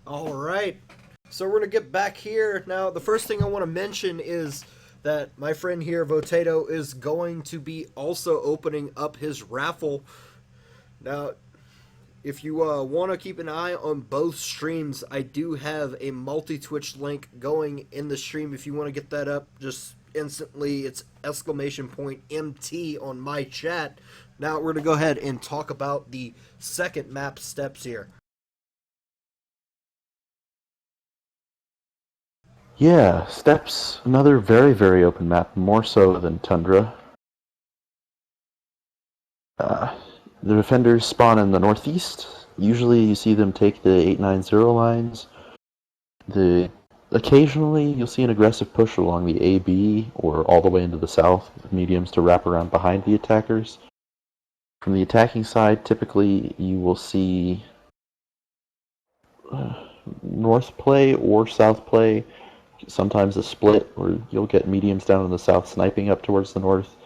All right. So we're going to get back here. Now, the first thing I want to mention is that my friend here, Votato, is going to be also opening up his raffle. Now, if you want to keep an eye on both streams, I do have a multi-Twitch link going in the stream. If you want to get that up, just instantly, it's !MT on my chat. Now, we're going to go ahead and talk about the second map steps here. Yeah, Steppes, another very, very open map, more so than Tundra. The defenders spawn in the northeast. Usually you see them take the 890 lines. Occasionally you'll see an aggressive push along the AB or all the way into the south, with mediums to wrap around behind the attackers. From the attacking side, typically you will see north play or south play, sometimes a split, or you'll get mediums down in the south sniping up towards the north.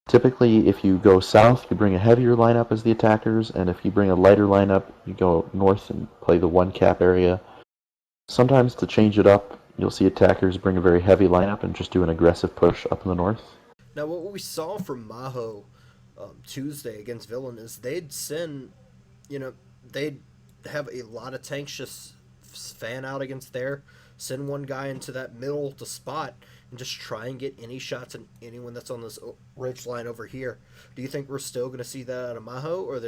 Typically, if you go south, you bring a heavier lineup as the attackers, and if you bring a lighter lineup, you go north and play the one cap area. Sometimes to change it up, you'll see attackers bring a very heavy lineup and just do an aggressive push up in the north. Now, what we saw from Mahou Tuesday against Villain is they'd send, they'd have a lot of tanks just fan out against there, send one guy into that middle to spot, and just try and get any shots on anyone that's on this ridge line over here. Do you think we're still going to see that out of Mahou, or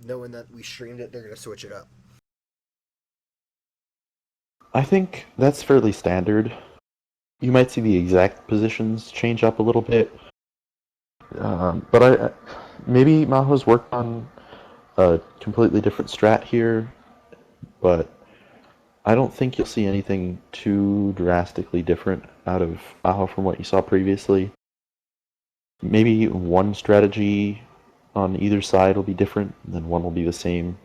knowing that we streamed it, they're going to switch it up? I think that's fairly standard. You might see the exact positions change up a little bit, but maybe Mahou's worked on a completely different strat here, but I don't think you'll see anything too drastically different out of Mahou from what you saw previously. Maybe one strategy on either side will be different, and then one will be the same.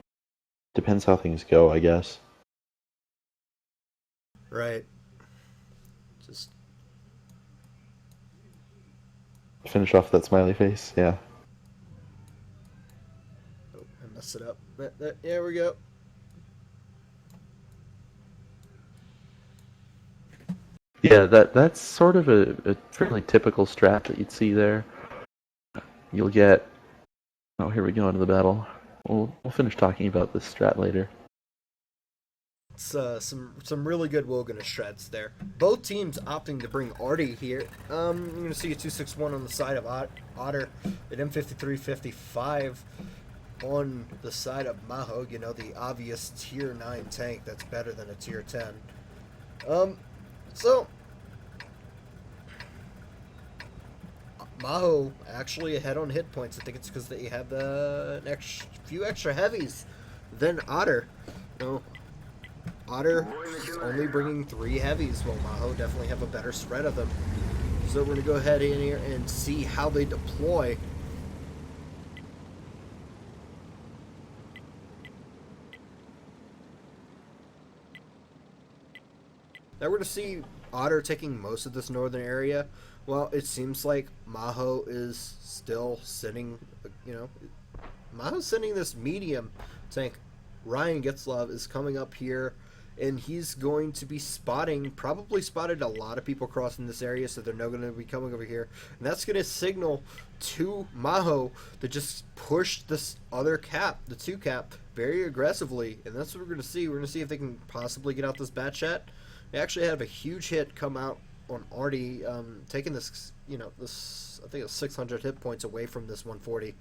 Depends how things go, I guess. Right. Just finish off that smiley face, yeah. oh, I messed it up. There we go. Yeah, that's sort of a fairly typical strat that you'd see there. You'll get... Oh, here we go into the battle. We'll finish talking about this strat later. It's some really good Wilderness strats there. Both teams opting to bring Artie here. You're going to see a 261 on the side of Otter, an M5355 on the side of Mahou, the obvious tier 9 tank that's better than a tier 10. So Mahou actually ahead on hit points. I think it's because they have few extra heavies than Otter. Otter is only bringing 3 heavies, while Mahou definitely have a better spread of them. So we're going to go ahead in here and see how they deploy. Now we're going to see Otter taking most of this northern area. Well, it seems like Mahou is still sending, Mahou's sending this medium tank. Ryan Getzlov is coming up here, and he's going to be probably spotted a lot of people crossing this area, so they're not going to be coming over here. And that's going to signal to Mahou to just push this other cap, the 2 cap, very aggressively. And that's what we're going to see. We're going to see if they can possibly get out this bat chat. They actually have a huge hit come out on Artie, taking this, this, I think it's 600 hit points away from this 140.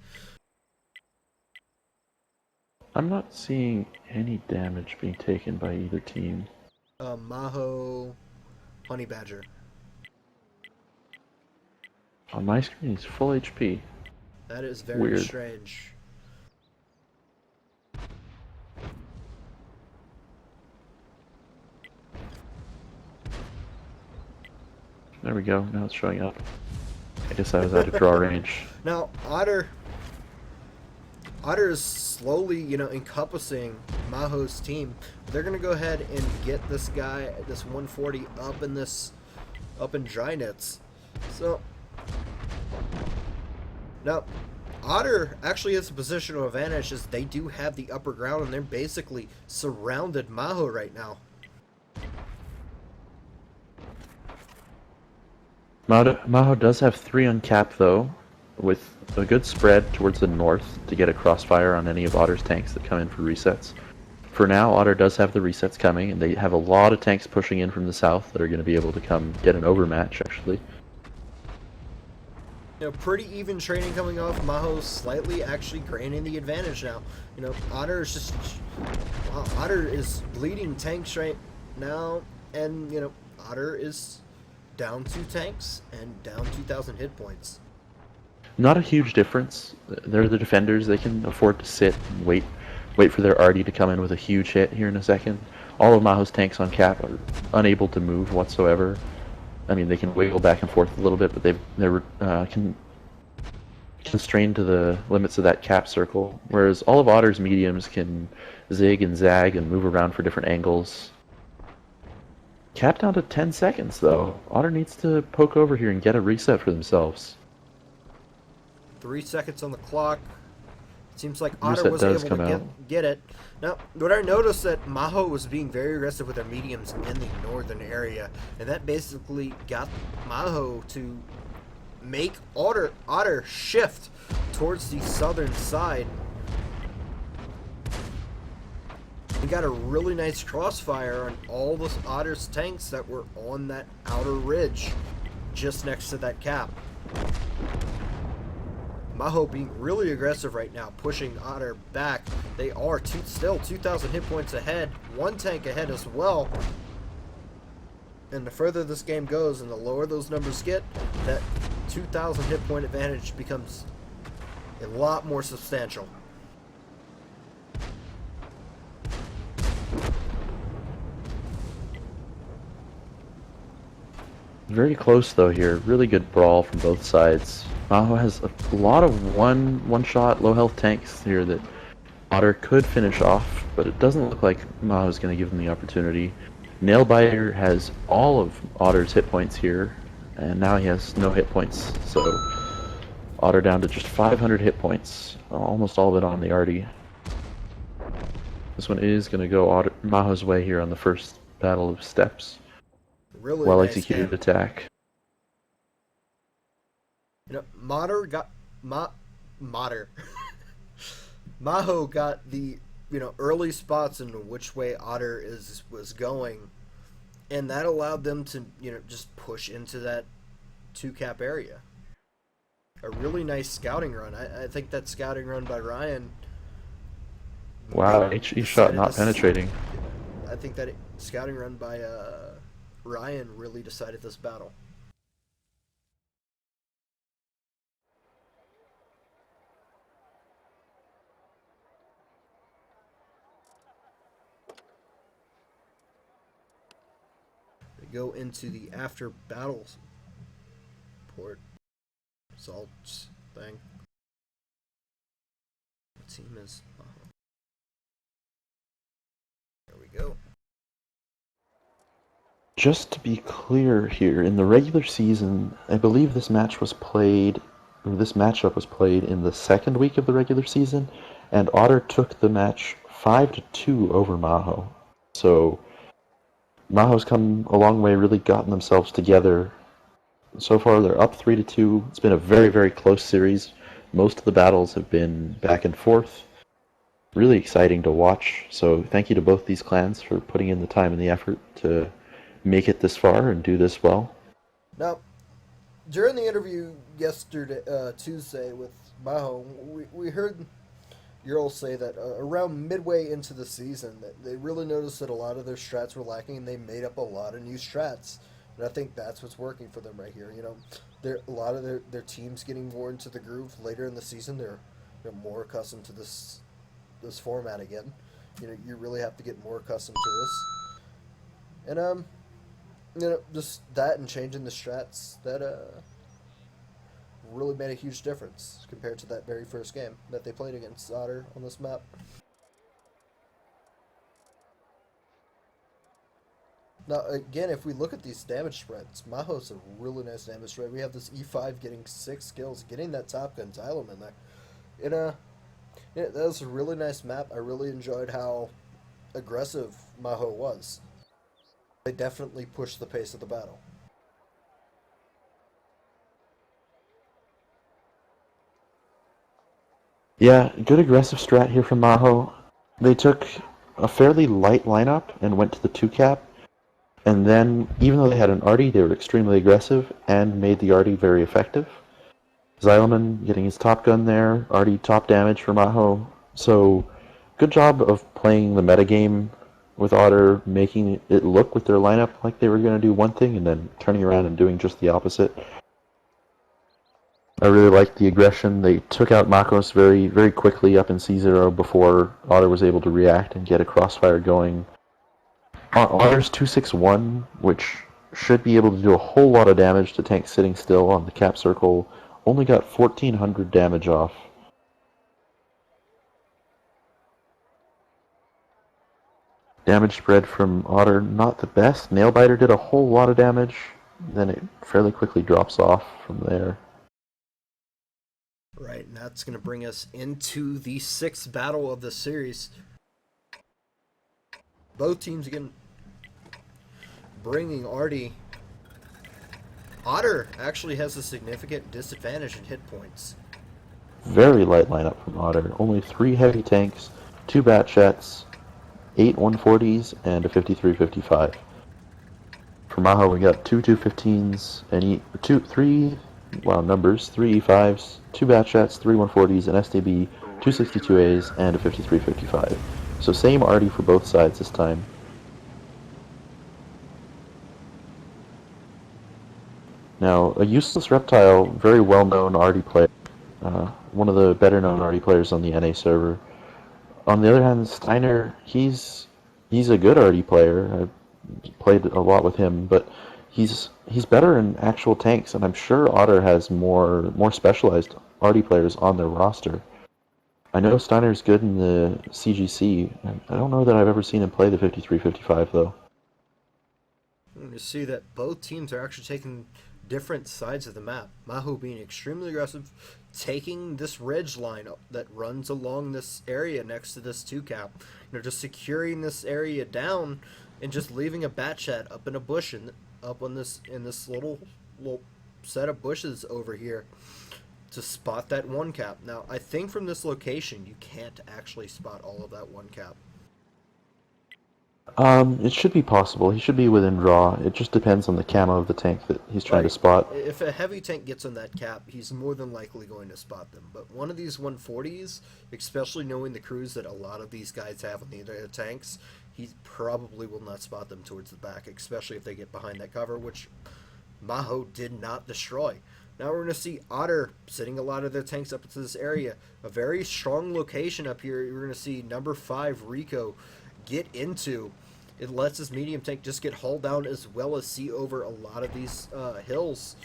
I'm not seeing any damage being taken by either team. Mahou, Honey Badger. On my screen, he's full HP. That is very Weird. Strange. There we go. Now it's showing up. I guess I was out of draw range. Now, Otter is slowly, encompassing Mahou's team. They're going to go ahead and get this guy, this 140, up in dry nets. So, now, Otter actually has a positional advantage as they do have the upper ground and they're basically surrounded Mahou right now. Mahou does have 3 on cap though, with a good spread towards the north to get a crossfire on any of Otter's tanks that come in for resets. For now, Otter does have the resets coming, and they have a lot of tanks pushing in from the south that are going to be able to come get an overmatch, actually. Pretty even trading coming off. Mahou slightly actually gaining the advantage now. Otter is just... Otter is bleeding tanks right now, and, Otter is down 2 tanks and down 2,000 hit points. Not a huge difference. They're the defenders. They can afford to sit and wait for their arty to come in with a huge hit here in a second. All of Mahou's tanks on cap are unable to move whatsoever. I mean, they can wiggle back and forth a little bit, but they're constrained to the limits of that cap circle, whereas all of Otter's mediums can zig and zag and move around for different angles. Cap down to 10 seconds, though. Otter needs to poke over here and get a reset for themselves. 3 seconds on the clock. Seems like Otter Reset was does able come to out. get it. Now, what I noticed that Mahou was being very aggressive with their mediums in the northern area, and that basically got Mahou to make Otter shift towards the southern side. We got a really nice crossfire on all the Otter's tanks that were on that outer ridge just next to that cap. Mahou being really aggressive right now, pushing Otter back. They are still 2,000 hit points ahead, 1 tank ahead as well. And the further this game goes and the lower those numbers get, that 2,000 hit point advantage becomes a lot more substantial. Very close though here. Really good brawl from both sides. Mahou has a lot of one-shot low health tanks here that Otter could finish off, but it doesn't look like Mahou's going to give them the opportunity. Nailbiter has all of Otter's hit points here, and now he has no hit points, so Otter down to just 500 hit points, almost all of it on the arty. This one is going to go Mahou's way here on the first battle of steps. Really Well nice executed game. attack. Mater got Mater. Mahou got the early spots in which way Otter was going, and that allowed them to just push into that 2 cap area. A really nice scouting run. I think that scouting run by Ryan. Wow, each shot not penetrating. I think that scouting run by Ryan really decided this battle. We go into the after battles port results thing. What team is? There we go. Just to be clear here, in the regular season, I believe this matchup was played in the second week of the regular season, and Otter took the match 5-2 over Mahou. So Mahou's come a long way, really gotten themselves together. So far, they're up 3-2. It's been a very, very close series. Most of the battles have been back and forth. Really exciting to watch. So thank you to both these clans for putting in the time and the effort to make it this far and do this well. Now, during the interview Tuesday with Mahou, we heard Earl say that around midway into the season that they really noticed that a lot of their strats were lacking and they made up a lot of new strats. And I think that's what's working for them right here. A lot of their teams getting more into the groove later in the season. They're more accustomed to this format again. You really have to get more accustomed to this. And just that and changing the strats that really made a huge difference compared to that very first game that they played against Otter on this map. Now, again, if we look at these damage spreads, Mahou's a really nice damage spread. We have this E5 getting 6 kills, getting that Top Gun Xylem in there. It that was a really nice map. I really enjoyed how aggressive Mahou was. They definitely pushed the pace of the battle. Yeah, good aggressive strat here from Mahou. They took a fairly light lineup and went to the 2-cap, and then, even though they had an arty, they were extremely aggressive and made the arty very effective. Xileman getting his top gun there, arty top damage for Mahou. So, good job of playing the metagame with Otter, making it look with their lineup like they were going to do one thing and then turning around and doing just the opposite. I really liked the aggression. They took out Makos very, very quickly up in C0 before Otter was able to react and get a crossfire going. Otter's 261, which should be able to do a whole lot of damage to tanks sitting still on the cap circle, only got 1400 damage off. Damage spread from Otter, not the best. Nailbiter did a whole lot of damage, then it fairly quickly drops off from there. Right, and that's going to bring us into the sixth battle of the series. Both teams again bringing arty. Otter actually has a significant disadvantage in hit points. Very light lineup from Otter. Only 3 heavy tanks, 2 Batchets, 8 140s, and a 53-55. For Mahou, we got 2 215s, and 3 numbers, 3 E5s, 2 Batchets, 3 140s, an STB, 2 62As, and a 53-55. So same arty for both sides this time. Now, a useless reptile, very well-known arty player, one of the better-known arty players on the NA server. On the other hand, Steiner, he's a good arty player. I've played a lot with him, but he's better in actual tanks, and I'm sure Otter has more specialized arty players on their roster. I know Steiner's good in the CGC. I don't know that I've ever seen him play the 53-55 though. You see that both teams are actually taking different sides of the map. Mahou being extremely aggressive, taking this ridge line that runs along this area next to this 2-cap. Just securing this area down and just leaving a Batchat up in a bush and up on this in this little set of bushes over here to spot that 1-cap. Now, I think from this location you can't actually spot all of that 1-cap. It should be possible. He should be within draw. It just depends on the camo of the tank that he's trying to spot. If a heavy tank gets on that cap, he's more than likely going to spot them. But one of these 140s, especially knowing the crews that a lot of these guys have on the other tanks, he probably will not spot them towards the back, especially if they get behind that cover, which Mahou did not destroy. Now we're going to see Otter sitting a lot of their tanks up into this area. A very strong location up here. We're going to see number 5 Rico get into. It lets his medium tank just get hauled down as well as see over a lot of these hills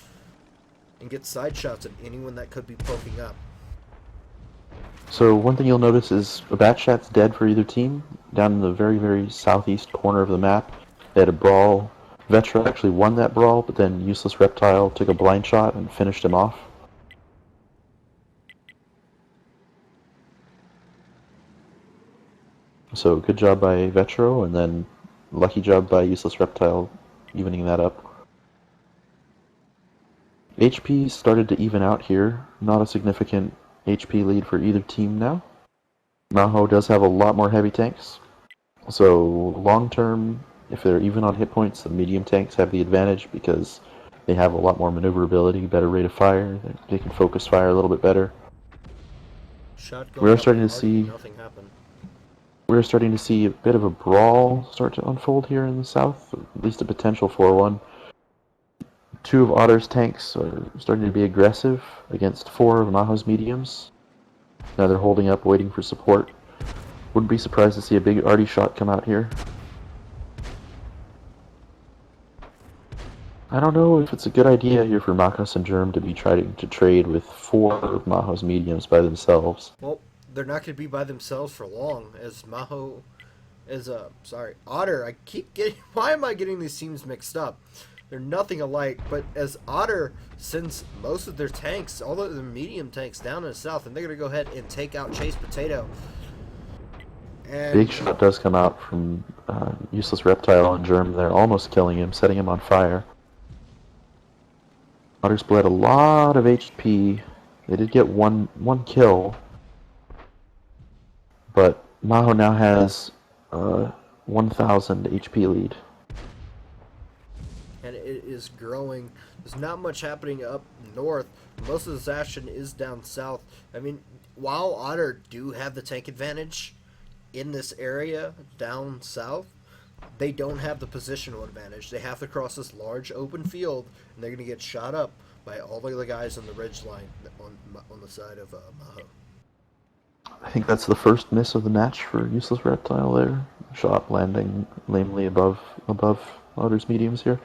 and get side shots at anyone that could be poking up. So one thing you'll notice is a Batchat's dead for either team. Down in the very, very southeast corner of the map, they had a brawl. Vetra actually won that brawl, but then Useless Reptile took a blind shot and finished him off. So good job by Vetro, and then lucky job by Useless Reptile evening that up. HP started to even out here. Not a significant HP lead for either team now. Mahou does have a lot more heavy tanks. So long term, if they're even on hit points, the medium tanks have the advantage because they have a lot more maneuverability, better rate of fire. They can focus fire a little bit better. We're starting to see nothing happen. We're starting to see a bit of a brawl start to unfold here in the south, at least a potential for one. 2 of Otter's tanks are starting to be aggressive against 4 of Mahou's mediums. Now they're holding up, waiting for support. Wouldn't be surprised to see a big arty shot come out here. I don't know if it's a good idea here for Makos and Germ to be trying to trade with 4 of Mahou's mediums by themselves. Well, they're not going to be by themselves for long, as Otter, I keep getting, why am I getting these teams mixed up? They're nothing alike, but as Otter sends most of their tanks, all of the medium tanks down in the south, and they're going to go ahead and take out Chase Potato. And Big shot does come out from Useless Reptile and Germ there, almost killing him, setting him on fire. Otter's bled a lot of HP. They did get one kill, but Mahou now has 1,000 HP lead. and it is growing. There's not much happening up north. Most of this action is down south. I mean, while Otter do have the tank advantage in this area down south, they don't have the positional advantage. They have to cross this large open field, and they're going to get shot up by all the guys on the ridge line on the side of Mahou. I think that's the first miss of the match for Useless Reptile there. Shot landing lamely above Otter's mediums here.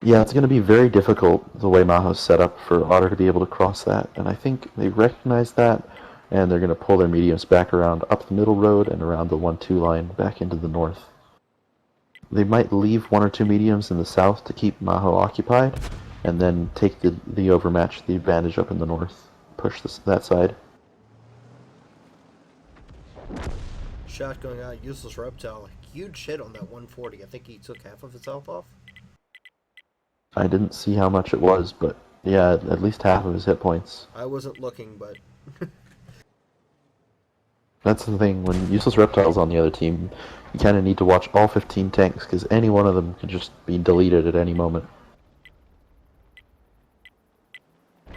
Yeah, it's going to be very difficult the way Mahou's set up for Otter to be able to cross that, and I think they recognize that, and they're going to pull their mediums back around up the middle road and around the 1-2 line back into the north. They might leave 1 or 2 mediums in the south to keep Mahou occupied, and then take the overmatch, the advantage up in the north, push that side. Shot going out, Useless Reptile. Huge hit on that 140. I think he took half of his health off. I didn't see how much it was, but yeah, at least half of his hit points. I wasn't looking, but That's the thing, when Useless Reptile's on the other team, you kind of need to watch all 15 tanks, because any one of them can just be deleted at any moment.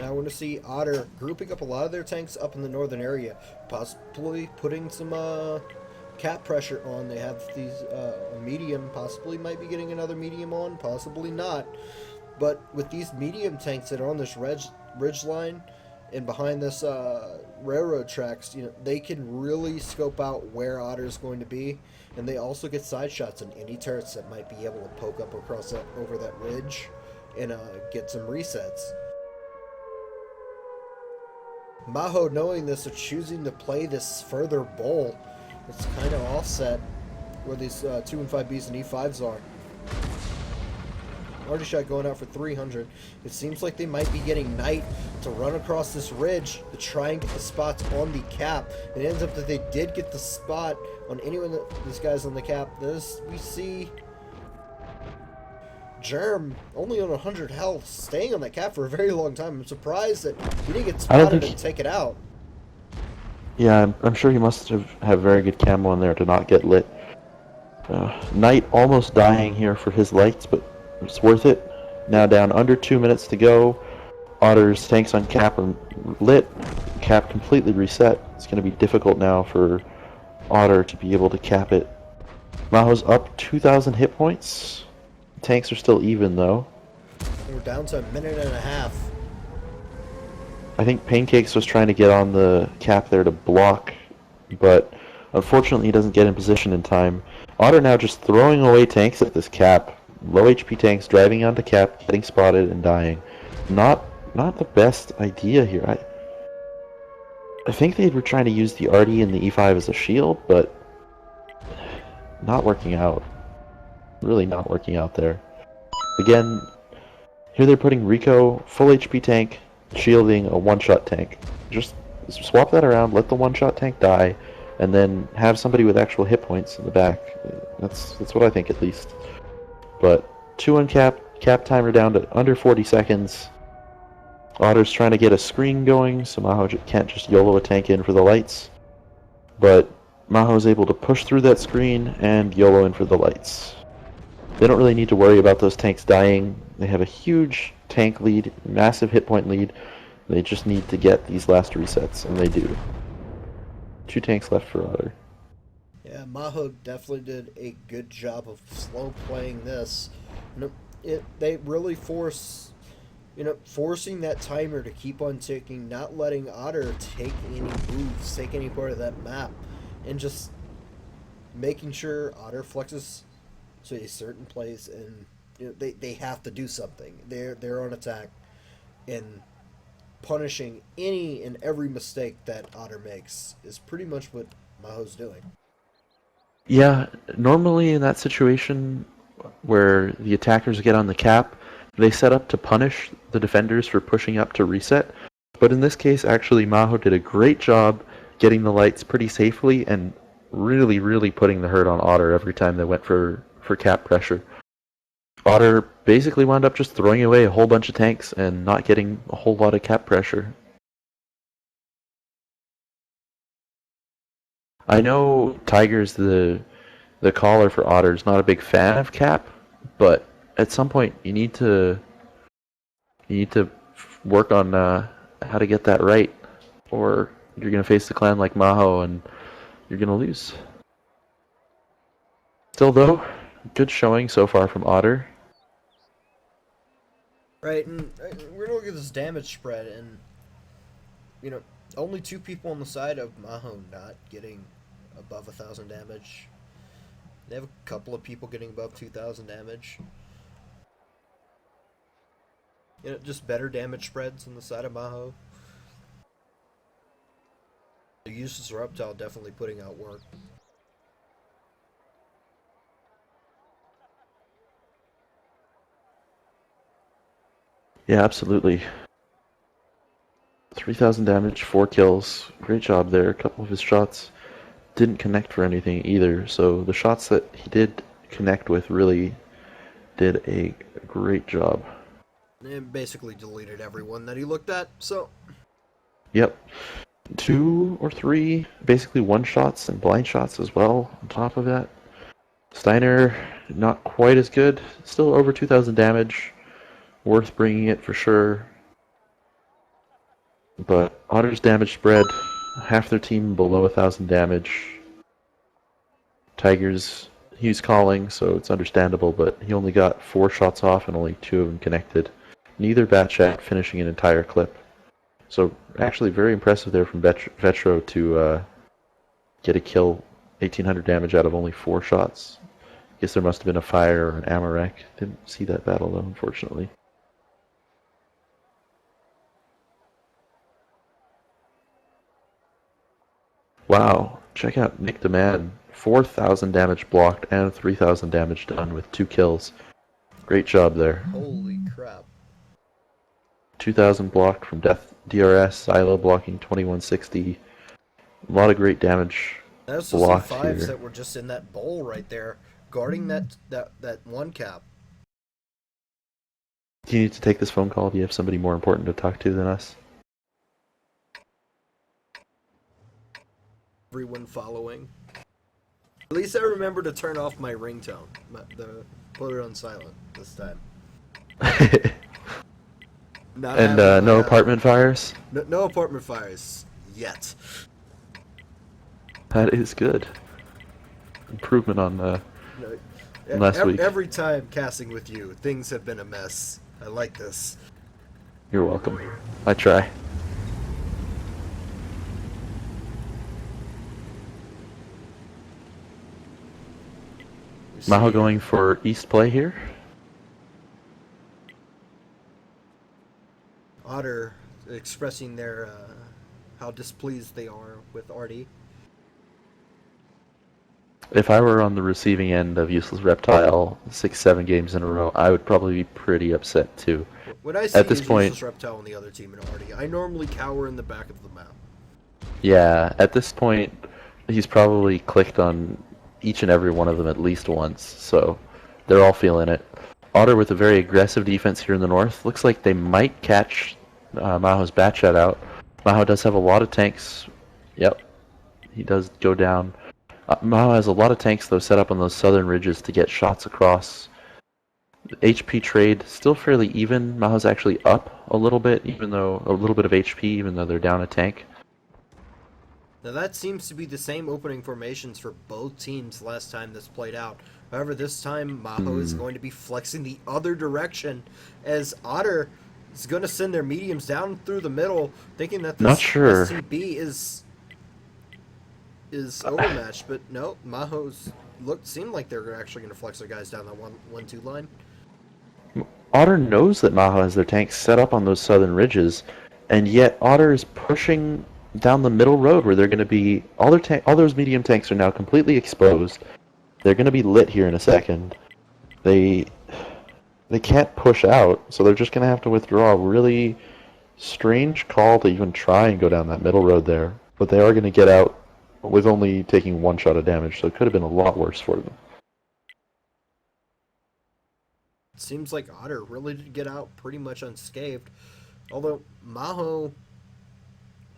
now I want to see Otter grouping up a lot of their tanks up in the northern area, possibly putting some cap pressure on. They have these medium, possibly might be getting another medium on, possibly not. But with these medium tanks that are on this ridge line and behind this railroad tracks, you know, they can really scope out where Otter's going to be, and they also get side shots on any turrets that might be able to poke up across that over that ridge and get some resets. Mahou, knowing this, are choosing to play this further bowl. It's kind of offset where these 2 and 5Bs and E5s are. Already shot going out for 300. It seems like they might be getting Knight to run across this ridge to try and get the spots on the cap. It ends up that they did get the spot on anyone that this guy's on the cap. This we see Germ only on 100 health, staying on that cap for a very long time. I'm surprised that he didn't get spotted and take it out. Yeah, I'm sure he must have very good camo in there to not get lit. Knight almost dying here for his lights, but it's worth it. Now down under 2 minutes to go. Otter's tanks on cap are lit. Cap completely reset. It's going to be difficult now for Otter to be able to cap it. Mahou's up 2,000 hit points. Tanks are still even though. We're down to a minute and a half. I think Pancakes was trying to get on the cap there to block, but unfortunately he doesn't get in position in time. Otter now just throwing away tanks at this cap. Low HP tanks driving onto cap, getting spotted and dying. Not the best idea here. I think they were trying to use the RD and the E5 as a shield, but not working out. Really not working out there. Again, here they're putting Rico, full HP tank, shielding a one-shot tank. Just swap that around, let the one-shot tank die, and then have somebody with actual hit points in the back. That's what I think at least. But 2 on cap timer down to under 40 seconds. Otter's trying to get a screen going, so Mahou can't just YOLO a tank in for the lights. But Mahou's able to push through that screen and YOLO in for the lights. They don't really need to worry about those tanks dying. They have a huge tank lead, massive hit point lead. They just need to get these last resets, and they do. 2 tanks left for Otter. Yeah, Mahou definitely did a good job of slow playing this. They really forcing that timer to keep on ticking, not letting Otter take any moves, take any part of that map, and just making sure Otter flexes to a certain place, and they have to do something. They're on attack, and punishing any and every mistake that Otter makes is pretty much what Mahou's doing. Yeah, normally in that situation, where the attackers get on the cap. They set up to punish the defenders for pushing up to reset. But in this case, actually, Mahou did a great job getting the lights pretty safely and really, really putting the hurt on Otter every time they went for cap pressure. Otter basically wound up just throwing away a whole bunch of tanks and not getting a whole lot of cap pressure. I know Tiger's the caller for Otter is not a big fan of cap, but at some point you need to work on how to get that right, or you're gonna face the clan like Mahou and you're gonna lose. Still though, good showing so far from Otter. Right, and we're gonna look at this damage spread, and only 2 people on the side of Mahou not getting above 1,000 damage. They have a couple of people getting above 2,000 damage. Just better damage spreads on the side of Mahou. The useless reptile definitely putting out work. Yeah, absolutely. 3,000 damage, 4 kills. Great job there. A couple of his shots didn't connect for anything either, so the shots that he did connect with really did a great job. And basically deleted everyone that he looked at, so... Yep. 2 or 3 basically one-shots and blind shots as well on top of that. Steiner, not quite as good. Still over 2,000 damage. Worth bringing it for sure. But Otter's damage spread, half their team below 1,000 damage. Tigers, he's calling, so it's understandable, but he only got 4 shots off and only 2 of them connected. Neither Batchat finishing an entire clip. So actually very impressive there from Vetro to get a kill, 1,800 damage out of only 4 shots. Guess there must have been a fire or an ammo wreck. Didn't see that battle though, unfortunately. Wow, check out Nick the Man. 4,000 damage blocked and 3,000 damage done with 2 kills. Great job there. Holy crap. 2,000 blocked from Death DRS, Silo blocking 2160. A lot of great damage That's blocked some 5s here. that were just in that bowl right there, guarding that one cap. Do you need to take this phone call? Do you have somebody more important to talk to than us? Everyone following. At least I remember to turn off my ringtone. Put it on silent this time. And no apartment fires? No apartment fires yet. That is good. Improvement on last week. Every time casting with you, things have been a mess. I like this. You're welcome. I try. Mahou going for East play here. Otter expressing their how displeased they are with Artie. If I were on the receiving end of Useless Reptile 6-7 games in a row, I would probably be pretty upset too. When I see at this point, Useless Reptile on the other team in Artie, I normally cower in the back of the map. Yeah, at this point, he's probably clicked on each and every one of them at least once, so they're all feeling it. Otter with a very aggressive defense here in the north. Looks like they might catch Mahou's Batchat out. Mahou does have a lot of tanks. Yep, he does go down. Mahou has a lot of tanks, though, set up on those southern ridges to get shots across. The HP trade still fairly even. Mahou's actually up a little bit, even though a little bit of HP, even though they're down a tank. Now that seems to be the same opening formations for both teams last time this played out. However, this time Mahou is going to be flexing the other direction, as Otter is going to send their mediums down through the middle, thinking that this Not sure. SCB is overmatched. But no, Mahou's seemed like they're actually going to flex their guys down that 1-2 line. Otter knows that Mahou has their tanks set up on those southern ridges, and yet Otter is pushing down the middle road where they're going to be all those medium tanks are now completely exposed. They're going to be lit here in a second. They can't push out, so they're just going to have to withdraw. Really strange call to even try and go down that middle road there, but they are going to get out with only taking one shot of damage, so it could have been a lot worse for them. It seems like Otter really did get out pretty much unscathed. Although Mahou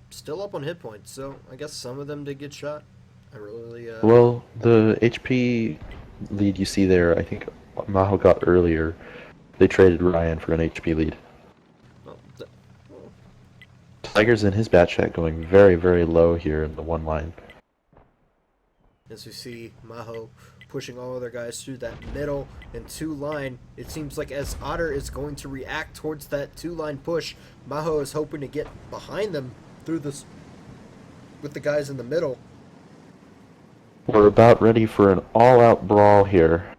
still up on hit points, so I guess some of them did get shot. I really Well, the HP lead you see there, I think Mahou got earlier. They traded Ryan for an HP lead. well, well, Tiger's in his bat chat going very, very low here in the one line. as we see Mahou pushing all other guys through that middle and two line. It seems like as Otter is going to react towards that two line push, Mahou is hoping to get behind them through this with the guys in the middle. We're about ready for an all-out brawl here.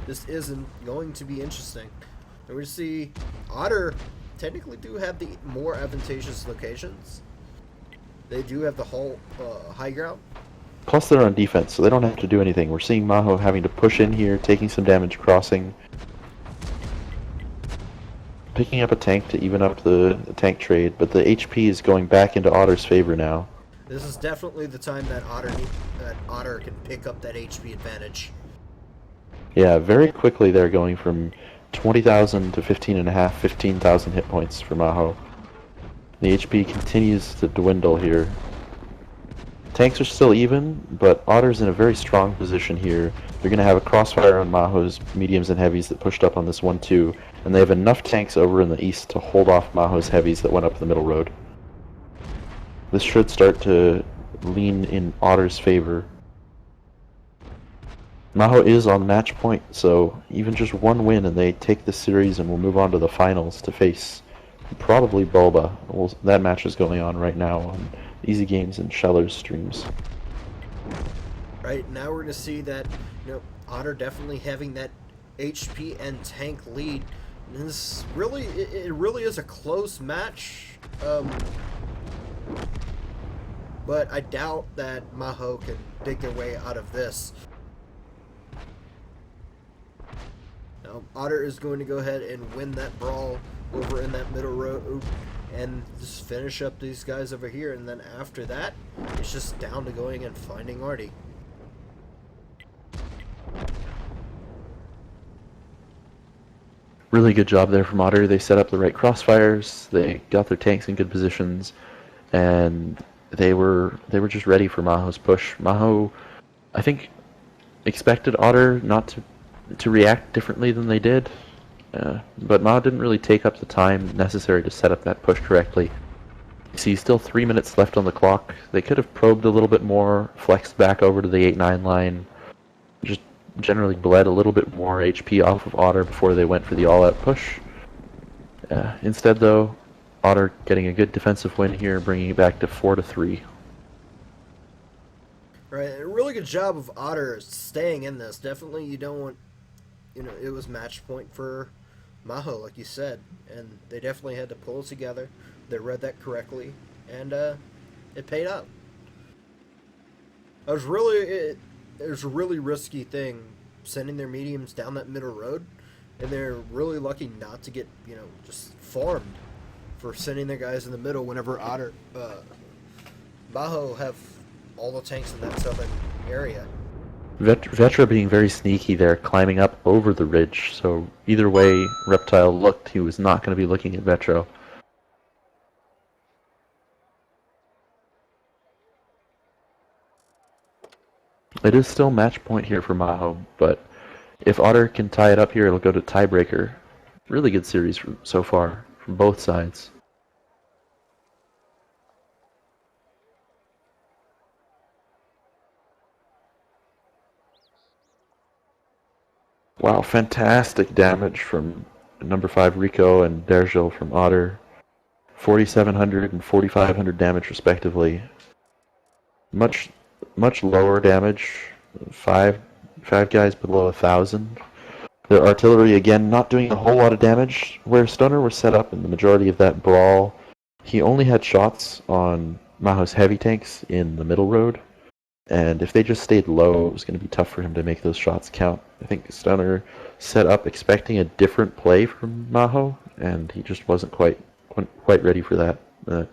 This isn't going to be interesting. And we see Otter technically do have the more advantageous locations. They do have the whole high ground. Plus they're on defense, so they don't have to do anything. We're seeing Mahou having to push in here, taking some damage crossing. Picking up a tank to even up the tank trade, but the HP is going back into Otter's favor now. This is definitely the time that Otter can pick up that HP advantage. Yeah, very quickly they're going from 20,000 to 15.5, 15,000 hit points for Mahou. The HP continues to dwindle here. Tanks are still even, but Otter's in a very strong position here. They're going to have a crossfire on Mahou's mediums and heavies that pushed up on this 1-2, and they have enough tanks over in the east to hold off Mahou's heavies that went up the middle road. This should start to lean in Otter's favor. Mahou is on match point, so even just one win and they take the series and will move on to the finals to face probably Bulba. Well, that match is going on right now on Easy Games and Sheller's streams. Right now we're going to see that Otter definitely having that HP and tank lead. And this really, it really is a close match. But I doubt that Mahou can dig their way out of this. Now, Otter is going to go ahead and win that brawl over in that middle row and just finish up these guys over here. And then after that, it's just down to going and finding Artie. Really good job there from Otter. They set up the right crossfires, they got their tanks in good positions, and they were just ready for Mahou's push. Mahou, I think, expected Otter not to react differently than they did, but Mahou didn't really take up the time necessary to set up that push correctly. You see, still 3 minutes left on the clock. They could have probed a little bit more, flexed back over to the 8-9 line, just generally bled a little bit more HP off of Otter before they went for the all-out push. Instead, though, Otter getting a good defensive win here, bringing it back to 4-3. Right, a really good job of Otter staying in this. Definitely, you don't want, it was match point for Mahou, like you said, and they definitely had to pull it together. They read that correctly, and it paid out. It was a really risky thing sending their mediums down that middle road, and they're really lucky not to get just farmed for sending their guys in the middle whenever Mahou have all the tanks in that southern area. Vetra being very sneaky there, climbing up over the ridge, so either way Reptile looked, he was not going to be looking at Vetro. It is still match point here for Mahou, but if Otter can tie it up here, it'll go to tiebreaker. Really good series so far from both sides. Wow, fantastic damage from number 5 Rico and Dergil from Otter. 4,700 and 4,500 damage respectively. Much lower damage. Five guys below 1,000. Their artillery again not doing a whole lot of damage. Where Stoner was set up in the majority of that brawl, he only had shots on Mahou's heavy tanks in the middle road. And if they just stayed low, it was going to be tough for him to make those shots count. I think Stunner set up expecting a different play from Mahou, and he just wasn't quite ready for that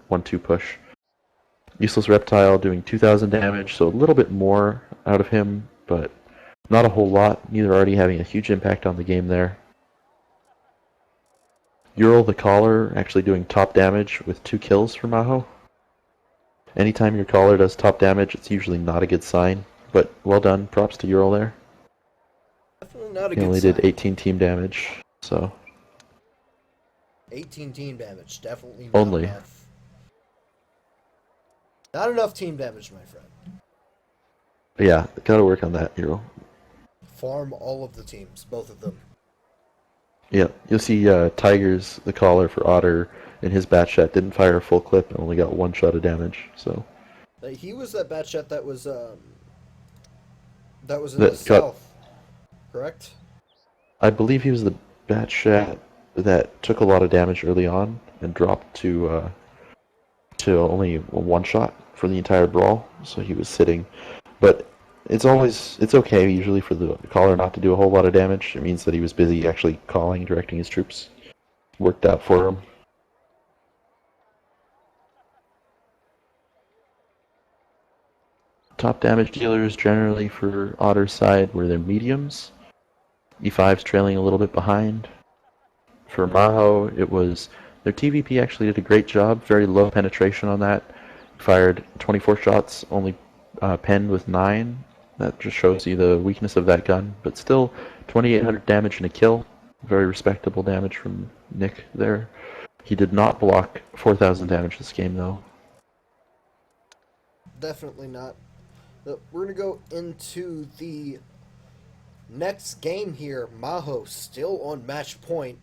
1-2 push. Useless Reptile doing 2,000 damage, so a little bit more out of him, but not a whole lot. Neither already having a huge impact on the game there. Ural the Caller actually doing top damage with 2 kills for Mahou. Anytime your caller does top damage, it's usually not a good sign, but well done. Props to Ural there. Definitely not a He good only sign. did 18 team damage, so 18 team damage, definitely not only. enough. Not enough team damage, my friend. But yeah, gotta work on that, Ural. Farm all of the teams, both of them. Yeah, you'll see Tigers, the caller for Otter, in his bat shot didn't fire a full clip and only got 1 shot of damage. So He was that bat shot that was in That the got- south, correct? I believe he was the bat shot that took a lot of damage early on and dropped to only 1 shot for the entire brawl. So he was sitting, but it's okay usually for the caller not to do a whole lot of damage. It means that he was busy actually calling, directing his troops. Worked out for him. Top damage dealers generally for Otter's side were their mediums. E5's trailing a little bit behind. For Mahou, it was their TVP actually did a great job. Very low penetration on that. Fired 24 shots, only penned with 9. That just shows you the weakness of that gun. But still, 2,800 damage and a kill. Very respectable damage from Nick there. He did not block 4,000 damage this game though. Definitely not. But we're going to go into the next game here. Mahou still on match point.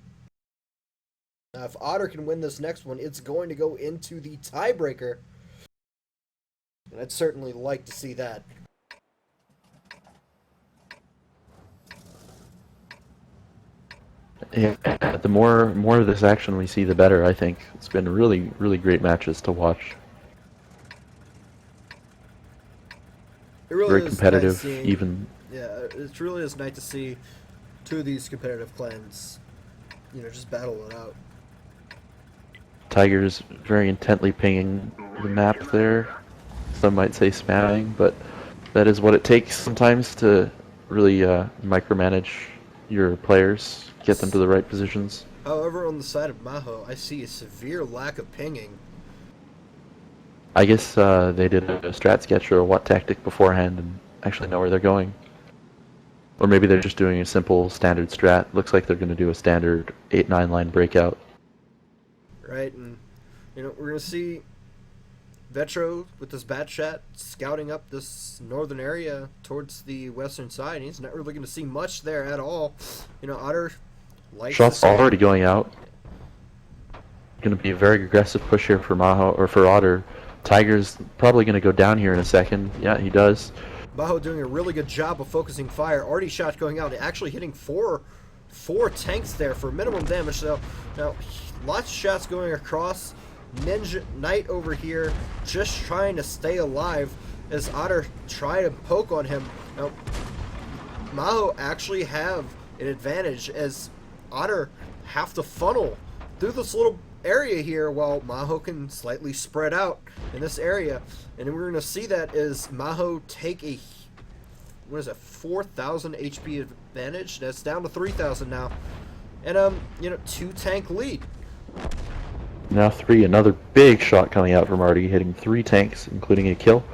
Now, if Otter can win this next one, it's going to go into the tiebreaker. And I'd certainly like to see that. Yeah, the more of this action we see, the better. I think it's been really great matches to watch. It really Very is competitive, nice seeing, even. Yeah, it really is nice to see 2 of these competitive clans, just battle it out. Tigers very intently pinging the map there. Some might say spamming, but that is what it takes sometimes to really micromanage your players, get them to the right positions. However, on the side of Mahou, I see a severe lack of pinging. I guess they did a strat sketch or a what tactic beforehand and actually know where they're going. Or maybe they're just doing a simple standard strat. Looks like they're going to do a standard 8-9 line breakout. Right, and we're going to see Vetro with this bat shot scouting up this northern area towards the western side. He's not really going to see much there at all. Otter likes Shots already going out. Going to be a very aggressive push here for Mahou or for Otter. Tiger's probably going to go down here in a second. Yeah, he does. Mahou doing a really good job of focusing fire. Already shots going out. Actually hitting four tanks there for minimum damage. So now lots of shots going across. Ninja Knight over here just trying to stay alive as Otter try to poke on him. Now Mahou actually have an advantage as Otter have to funnel through this little area here while Mahou can slightly spread out in this area. And we're going to see that as Mahou take a 4,000 HP advantage. That's down to 3,000 now. And 2 tank lead. Now 3, another big shot coming out from Artie, hitting 3 tanks, including a kill.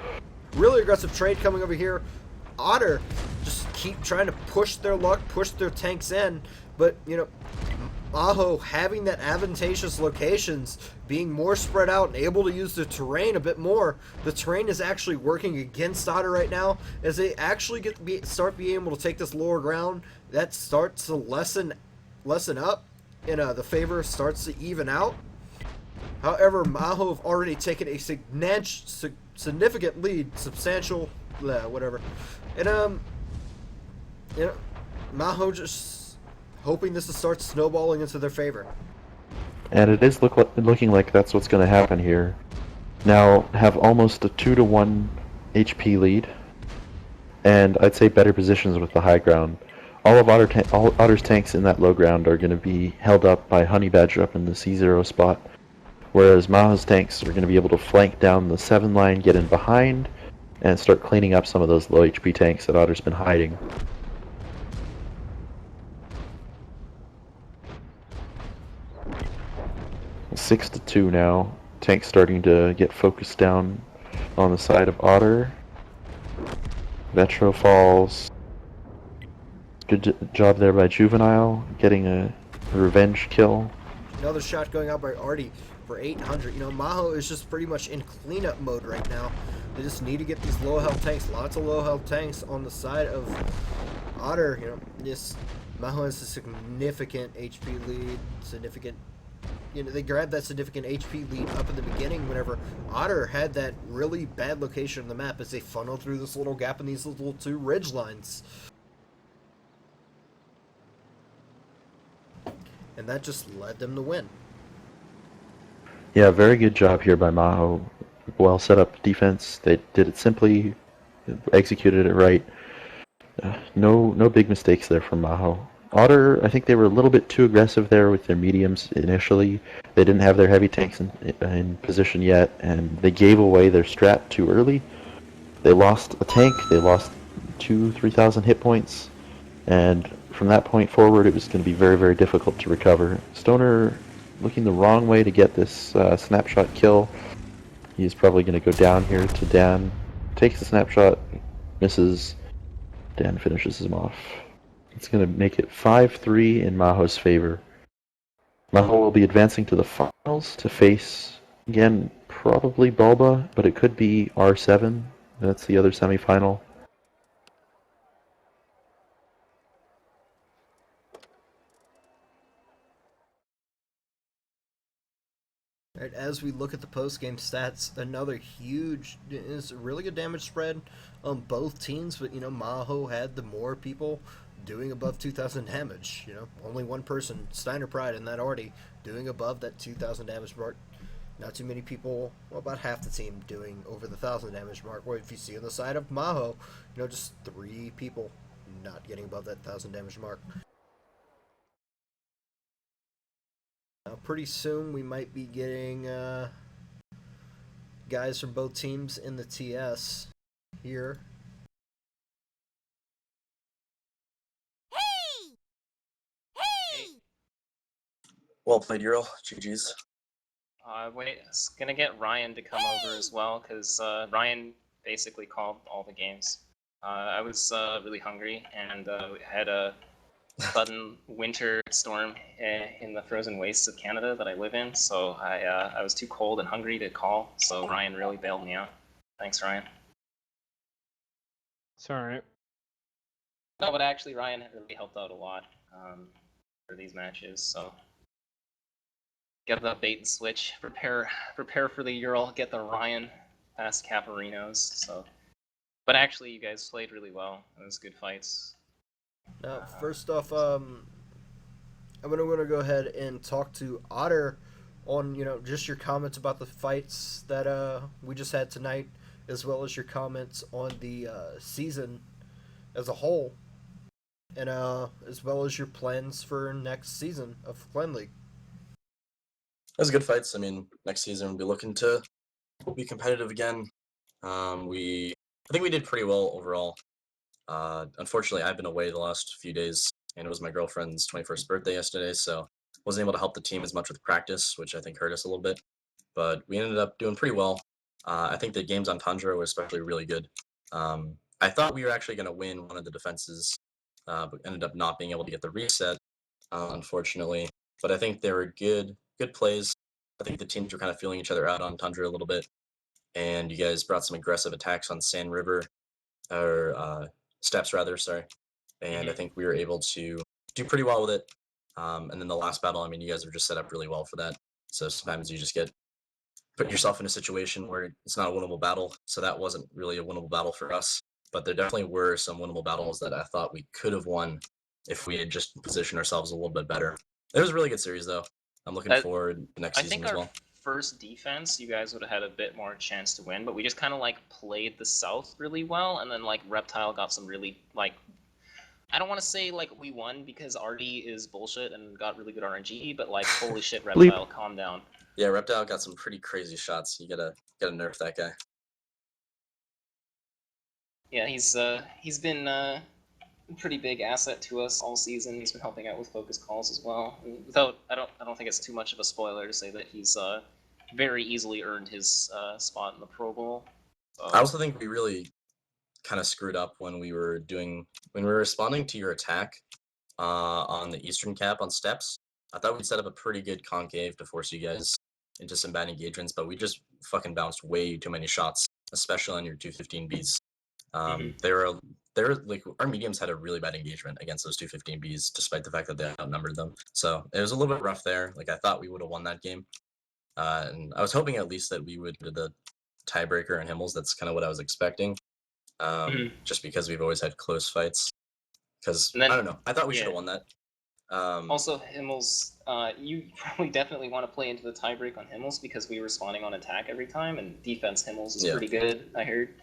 Really aggressive trade coming over here. Otter just keep trying to push their luck, push their tanks in, but Mahou having that advantageous locations, being more spread out and able to use the terrain a bit more. The terrain is actually working against Otter right now as they actually start being able to take this lower ground. That starts to lessen up, and the favor starts to even out. However, Mahou have already taken a significant lead, substantial, whatever, and Mahou just hoping this will start snowballing into their favor. And it is looking like that's what's going to happen here. Now have almost a 2-to-1 HP lead and I'd say better positions with the high ground. All Otter's tanks in that low ground are going to be held up by Honey Badger up in the C0 spot, whereas Mahou's tanks are going to be able to flank down the 7 line, get in behind, and start cleaning up some of those low HP tanks that Otter's been hiding. 6-2 now. Tank starting to get focused down on the side of Otter. Vetro falls. Good job there by Juvenile, getting a revenge kill. Another shot going out by Artie for 800. Mahou is just pretty much in cleanup mode right now. They just need to get these low health tanks. Lots of low health tanks on the side of Otter. This Mahou has a significant HP lead. They grabbed that significant HP lead up in the beginning whenever Otter had that really bad location on the map as they funneled through this little gap in these little 2 ridge lines. And that just led them to win. Yeah, very good job here by Mahou. Well set up defense. They did it simply, executed it right. No big mistakes there from Mahou. Otter, I think they were a little bit too aggressive there with their mediums initially. They didn't have their heavy tanks in position yet, and they gave away their strat too early. They lost a tank, they lost 3,000 hit points, and from that point forward it was going to be very, very difficult to recover. Stoner looking the wrong way to get this snapshot kill. He's probably going to go down here to Dan. Takes the snapshot, misses. Dan finishes him off. It's going to make it 5-3 in Mahou's favor. Mahou will be advancing to the finals to face, again, probably Bulba, but it could be R7. That's the other semifinal. Right, as we look at the post-game stats, another huge, is a really good damage spread on both teams, but Mahou had the more people doing above 2,000 damage. Only one person, Steiner Pride, and that already doing above that 2,000 damage mark. Not too many people, well, about half the team doing over the 1,000 damage mark. Where if you see on the side of Mahou, just 3 people not getting above that 1,000 damage mark. Now, pretty soon we might be getting guys from both teams in the TS here. Well played, Euro. GG's. Wait, it's gonna get Ryan to come over as well, because Ryan basically called all the games. I was really hungry, and we had a sudden winter storm in the frozen wastes of Canada that I live in, so I was too cold and hungry to call, so Ryan really bailed me out. Thanks, Ryan. It's alright. No, but actually Ryan really helped out a lot for these matches, so get the bait and switch, prepare for the Ural, get the Ryan past Caparinos, so. But actually you guys played really well. It was good fights. Now, first off, I'm gonna go ahead and talk to Otter on just your comments about the fights that we just had tonight, as well as your comments on the season as a whole, and as well as your plans for next season of Clan League. It was good fights. I mean, next season we'll be looking to be competitive again. I think we did pretty well overall. Unfortunately, I've been away the last few days, and it was my girlfriend's 21st birthday yesterday, so wasn't able to help the team as much with practice, which I think hurt us a little bit. But we ended up doing pretty well. I think the games on Tundra were especially really good. I thought we were actually going to win one of the defenses, but ended up not being able to get the reset, unfortunately. But I think they were good plays. I think the teams were kind of feeling each other out on Tundra a little bit, and you guys brought some aggressive attacks on Sand River, or Steps rather, sorry. And I think we were able to do pretty well with it. And then the last battle, I mean, you guys were just set up really well for that. So sometimes you just put yourself in a situation where it's not a winnable battle. So that wasn't really a winnable battle for us. But there definitely were some winnable battles that I thought we could have won if we had just positioned ourselves a little bit better. It was a really good series, though. I'm looking forward to next season as well. first defense, you guys would have had a bit more chance to win, but we just kind of like played the South really well, and then like Reptile got some really like, I don't want to say like we won because Artie is bullshit and got really good RNG, but like holy shit, Reptile, calm down. Yeah, Reptile got some pretty crazy shots. You gotta nerf that guy. Yeah, he's been a pretty big asset to us all season. He's been helping out with focus calls as well. And without, I don't think it's too much of a spoiler to say that he's very easily earned his spot in the Pro Bowl. So, I also think we really kind of screwed up when we were responding to your attack on the Eastern cap on steps. I thought we'd set up a pretty good concave to force you guys into some bad engagements, but we just fucking bounced way too many shots, especially on your 215Bs. They were like, our mediums had a really bad engagement against those 215Bs, despite the fact that they outnumbered them. So it was a little bit rough there. Like I thought we would have won that game, and I was hoping at least that we would do the tiebreaker and Himmels. That's kind of what I was expecting, just because we've always had close fights. Because I don't know, I thought we should have won that. Also, Himmels, you probably definitely want to play into the tiebreak on Himmels because we were spawning on attack every time, and defense Himmels is pretty good, I heard.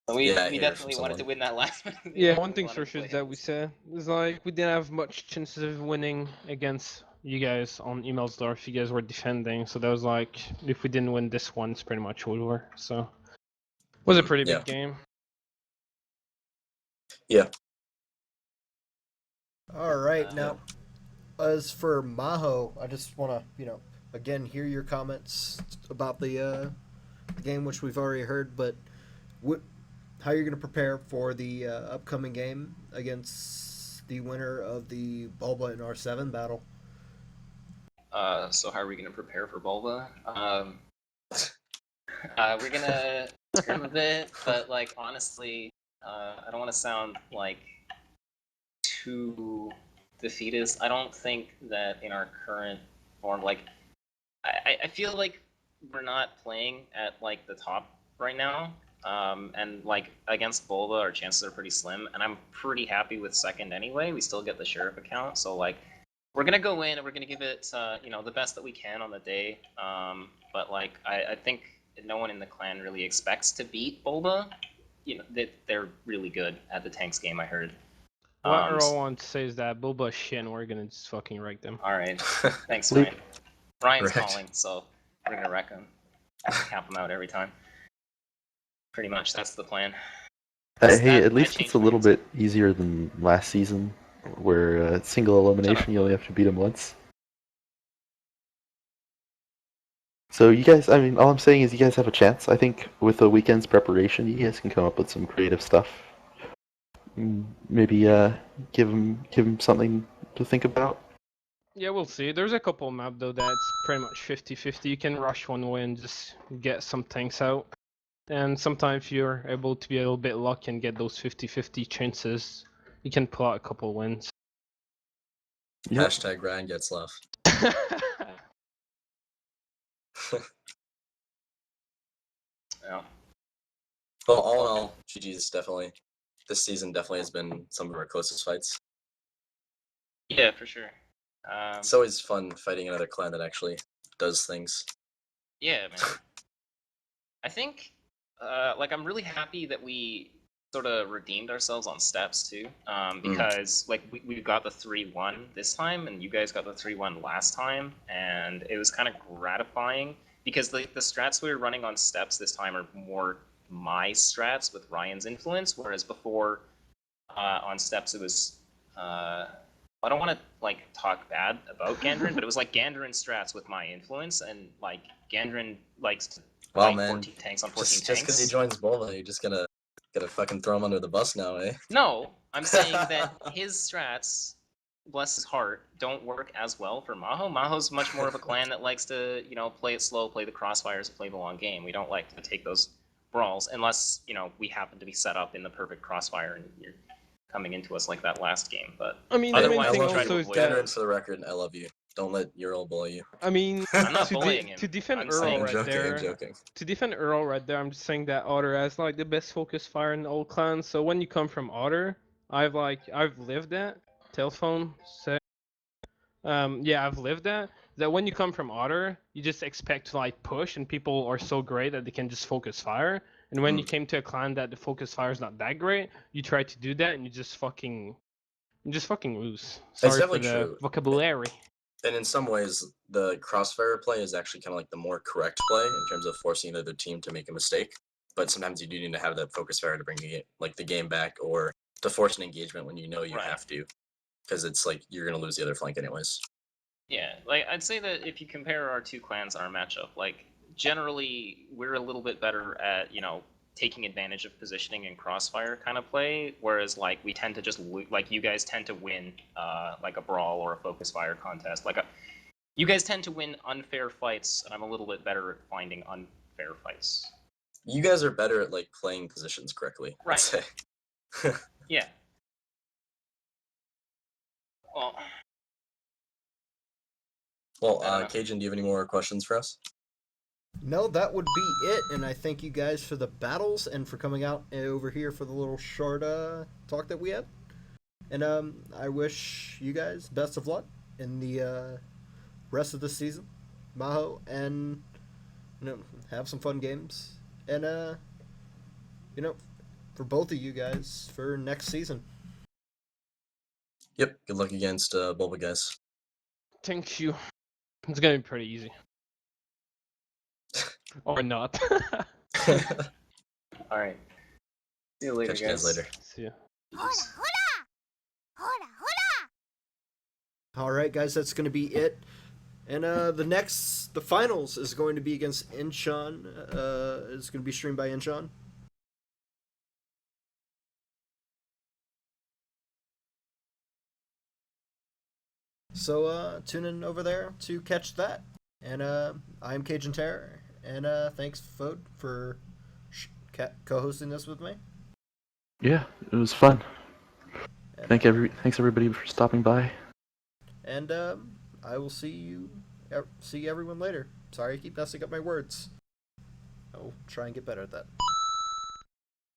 So we definitely wanted to win that last one. Yeah, one thing for sure that we said is like we didn't have much chances of winning against you guys on Emailsdorf. You guys were defending, so that was like if we didn't win this one, it's pretty much over. So it was a pretty big game. Yeah. All right, now as for Mahou, I just want to again hear your comments about the game, which we've already heard, but how you're going to prepare for the upcoming game against the winner of the Bulba and R7 battle. So how are we going to prepare for Bulba? We're going to scrim a bit, but like honestly, I don't want to sound like too defeatist. I don't think that in our current form, like I feel like we're not playing at like the top right now. And like against Bulba, our chances are pretty slim, and I'm pretty happy with second anyway. We still get the sheriff account, so like we're gonna go in and we're gonna give it the best that we can on the day. But like I think no one in the clan really expects to beat Bulba. They're really good at the tanks game, I heard. What Earl wants to say is that Bulba shit, and we're gonna just fucking wreck them. All right, thanks, Ryan. Ryan's calling, so we're gonna wreck him. Cap him out every time. Pretty much, that's the plan. Hey, at least it's a little bit easier than last season, where single elimination you only have to beat him once. So you guys, I mean, all I'm saying is you guys have a chance. I think with a weekend's preparation, you guys can come up with some creative stuff. Maybe give him something to think about. Yeah, we'll see. There's a couple map though that's pretty much 50-50. You can rush one way and just get some tanks out. And sometimes you're able to be a little bit lucky and get those 50-50 chances. You can pull out a couple wins. Yep. Hashtag Ryan gets love. Yeah. Well, all in all, GG's definitely. This season definitely has been some of our closest fights. Yeah, for sure. It's always fun fighting another clan that actually does things. Yeah, man. I think, I'm really happy that we sort of redeemed ourselves on steps too, because like we got the 3-1 this time, and you guys got the 3-1 last time, and it was kind of gratifying because the strats we were running on steps this time are more my strats with Ryan's influence, whereas before on steps it was I don't want to like talk bad about Gandrin, but it was like Gandrin strats with my influence, and like Gandrin likes to fight 14 tanks on 14 tanks. Just because he joins Bulba, you're just gonna fucking throw him under the bus now, eh? No, I'm saying that his strats, bless his heart, don't work as well for Mahou. Mahou's much more of a clan that likes to, play it slow, play the crossfires, play the long game. We don't like to take those brawls unless, we happen to be set up in the perfect crossfire and you're coming into us like that last game. But I mean, the main thing also is that, for the record, I love you. Don't let Earl bully you. I mean, I'm not bullying him. To defend Earl I'm right there. I'm joking. To defend Earl right there, I'm just saying that Otter has like the best focus fire in all clans. So when you come from Otter, I've lived that. Telephone say, yeah, I've lived that. that when you come from Otter, you just expect to like push, and people are so great that they can just focus fire. And when you came to a clan that the focus fire is not that great, you try to do that and you just fucking lose. Sorry for definitely the true. vocabulary. And in some ways, the crossfire play is actually kind of like the more correct play in terms of forcing the other team to make a mistake. But sometimes you do need to have that focus fire to bring the game back, or to force an engagement when you know you Right. have to, because it's like you're gonna lose the other flank anyways. Yeah, like I'd say that if you compare our two clans in our matchup, like generally we're a little bit better at, you know, taking advantage of positioning and crossfire kind of play, whereas like we tend to just like you guys tend to win like a brawl or a focus fire contest. You guys tend to win unfair fights, and I'm a little bit better at finding unfair fights. You guys are better at like playing positions correctly, I'd Right. say. Yeah. Well, Well, Cajun, do you have any more questions for us? No, that would be it, and I thank you guys for the battles and for coming out over here for the little short talk that we had. And I wish you guys best of luck in the rest of the season, Mahou, and have some fun games, and for both of you guys for next season. Yep. Good luck against Bulba, guys. Thank you. It's gonna be pretty easy. Or not. all right. See you later, Catch you guys later. See ya. Peace. All right, guys, that's going to be it. And the finals is going to be against Incheon. It's going to be streamed by Incheon. So tune in over there to catch that. And I'm Cajun Terror, and thanks, Fode, for co-hosting this with me. Yeah, it was fun. And, Thanks everybody for stopping by. And I will see everyone later. Sorry, I keep messing up my words. I'll try and get better at that.